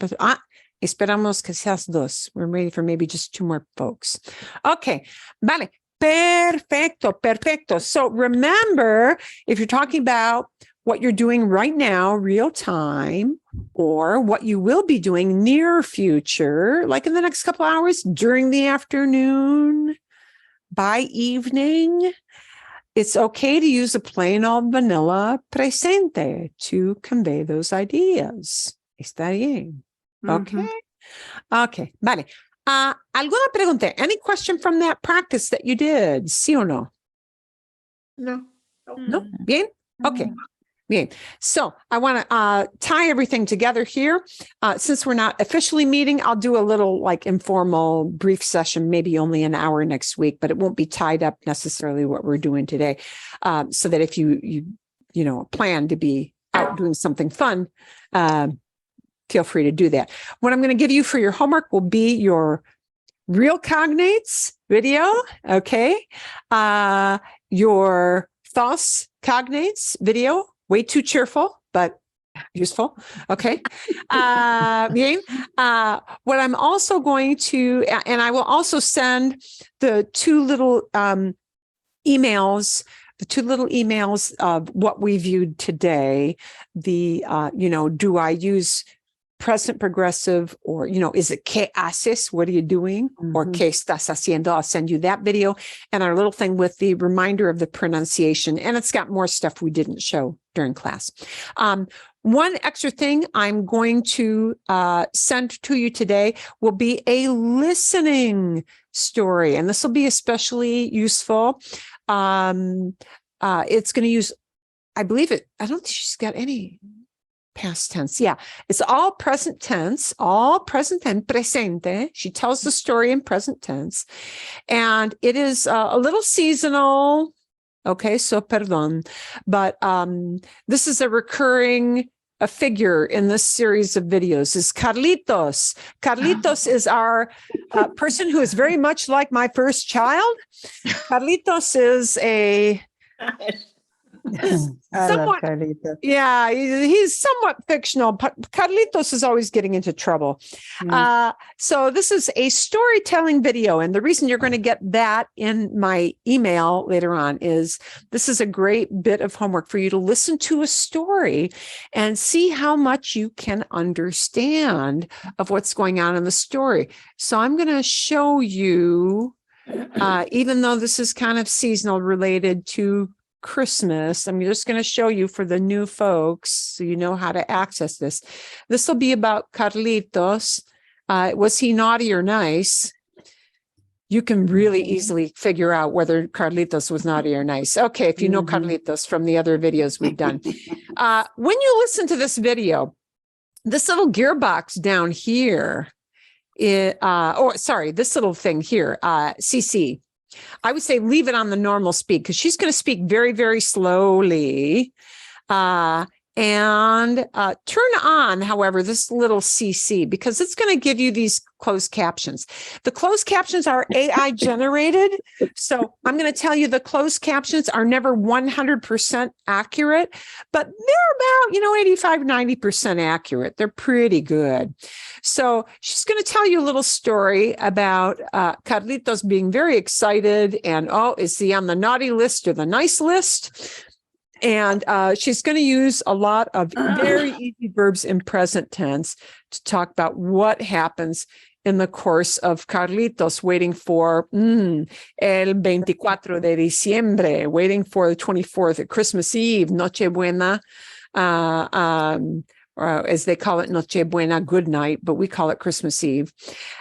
Esperamos quizás 2. We're waiting for maybe just 2 more folks. Okay, vale. Perfecto. So remember, if you're talking about what you're doing right now, real time, or what you will be doing near future, like in the next couple hours, during the afternoon, by evening, it's okay to use a plain old vanilla presente to convey those ideas. ¿Está bien? Okay. Okay, vale. ¿Alguna pregunta? Any question from that practice that you did? ¿Sí o no? No. No? Bien? Okay. Bien. So I want to tie everything together here. Since we're not officially meeting, I'll do a little like informal brief session, maybe only an hour next week, but it won't be tied up necessarily what we're doing today. So that if you plan to be out doing something fun, feel free to do that. What I'm going to give you for your homework will be your real cognates video. Okay. Your false cognates video. Way too cheerful, but useful. Okay. Bien. What I'm also going to, and I will also send the 2 little emails, of what we viewed today. The, do I use present progressive, or, is it ¿qué haces? What are you doing? Or ¿qué estás haciendo? I'll send you that video and our little thing with the reminder of the pronunciation. And it's got more stuff we didn't show during class. One extra thing I'm going to send to you today will be a listening story. And this will be especially useful. It's going to use, I believe it, I don't think she's got any past tense. Yeah, it's all present tense, presente. She tells the story in present tense. And it is a little seasonal. Okay, so perdón. But this is a recurring figure in this series of videos is Carlitos. Carlitos is our person who is very much like my first child. Carlitos is a... somewhat, yeah, he's somewhat fictional, but Carlitos is always getting into trouble. So this is a storytelling video. And the reason you're going to get that in my email later on is this is a great bit of homework for you to listen to a story and see how much you can understand of what's going on in the story. So I'm going to show you, even though this is kind of seasonal related to Christmas, I'm just going to show you for the new folks so you know how to access this. This will be about Carlitos. Was he naughty or nice? You can really easily figure out whether Carlitos was naughty or nice. Okay, if you know Carlitos from the other videos we've done. When you listen to this video, this little gearbox down here, this little thing here, CC, I would say leave it on the normal speed because she's going to speak very, very slowly. And turn on, however, this little CC because it's going to give you these closed captions. The closed captions are AI generated. So I'm going to tell you the closed captions are never 100% accurate, but they're about, 85, 90% accurate. They're pretty good. So she's going to tell you a little story about Carlitos being very excited and, is he on the naughty list or the nice list? And she's going to use a lot of very easy verbs in present tense to talk about what happens in the course of Carlitos waiting for el 24 de diciembre, waiting for the 24th at Christmas Eve, Nochebuena, as they call it, Nochebuena, good night, but we call it Christmas Eve.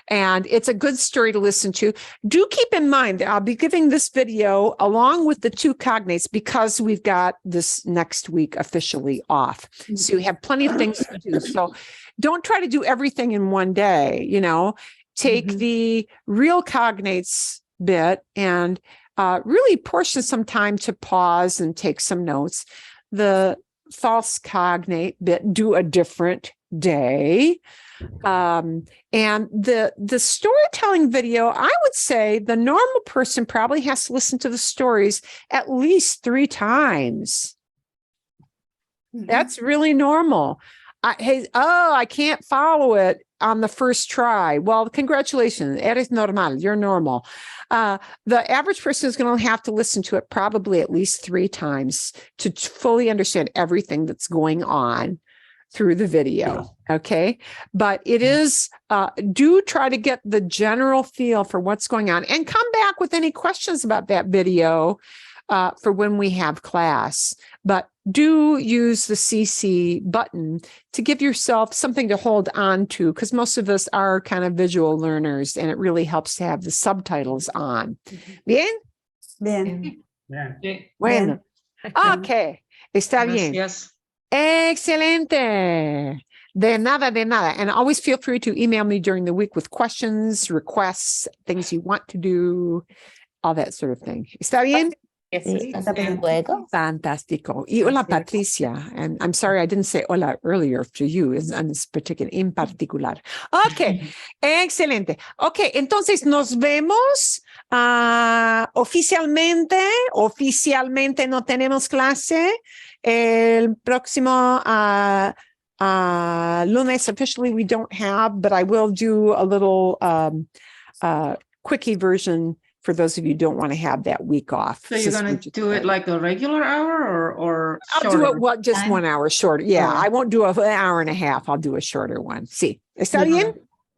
And it's a good story to listen to. Do keep in mind that I'll be giving this video along with the 2 cognates because we've got this next week officially off. So you have plenty of things to do. So don't try to do everything in one day, you know, take the real cognates bit and really portion some time to pause and take some notes. The false cognate bit, do a different day. And the storytelling video, I would say the normal person probably has to listen to the stories at least 3 times. That's really normal. I can't follow it on the first try. Well, congratulations. Eres normal. You're normal. The average person is going to have to listen to it probably at least 3 times to fully understand everything that's going on through the video. Okay. But it is, do try to get the general feel for what's going on and come back with any questions about that video for when we have class. But do use the CC button to give yourself something to hold on to, because most of us are kind of visual learners, and it really helps to have the subtitles on. Bien? Bien. Yeah. Bueno. Okay. Está bien. Yes. Excelente. De nada, de nada. And always feel free to email me during the week with questions, requests, things you want to do, all that sort of thing. ¿Está bien? Sí, hasta luego. Fantástico. Y hola, Patricia. And I'm sorry I didn't say hola earlier to you in this particular, in particular. Okay, excelente. Okay, entonces nos vemos oficialmente no tenemos clase el próximo lunes. Officially we don't have, but I will do a little quickie version for those of you who don't want to have that week off. So you're going to do it like a regular hour or I'll do it just 1 hour shorter. Yeah, I won't do an hour and a half. I'll do a shorter one. Sí. ¿Está bien?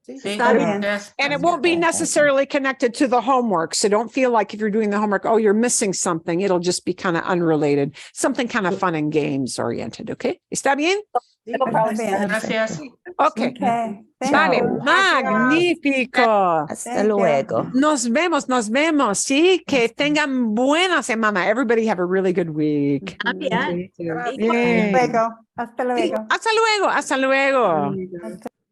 Está bien. Yes. And it won't be necessarily connected to the homework. So don't feel like if you're doing the homework, oh, you're missing something. It'll just be kind of unrelated, something kind of fun and games oriented. Okay. ¿Está bien? Gracias. Okay. Okay. Vale, magnífico. Hasta luego. Nos vemos. Sí, que tengan buena semana. Everybody have a really good week. Hasta Yay. luego. Hasta luego. Hasta luego.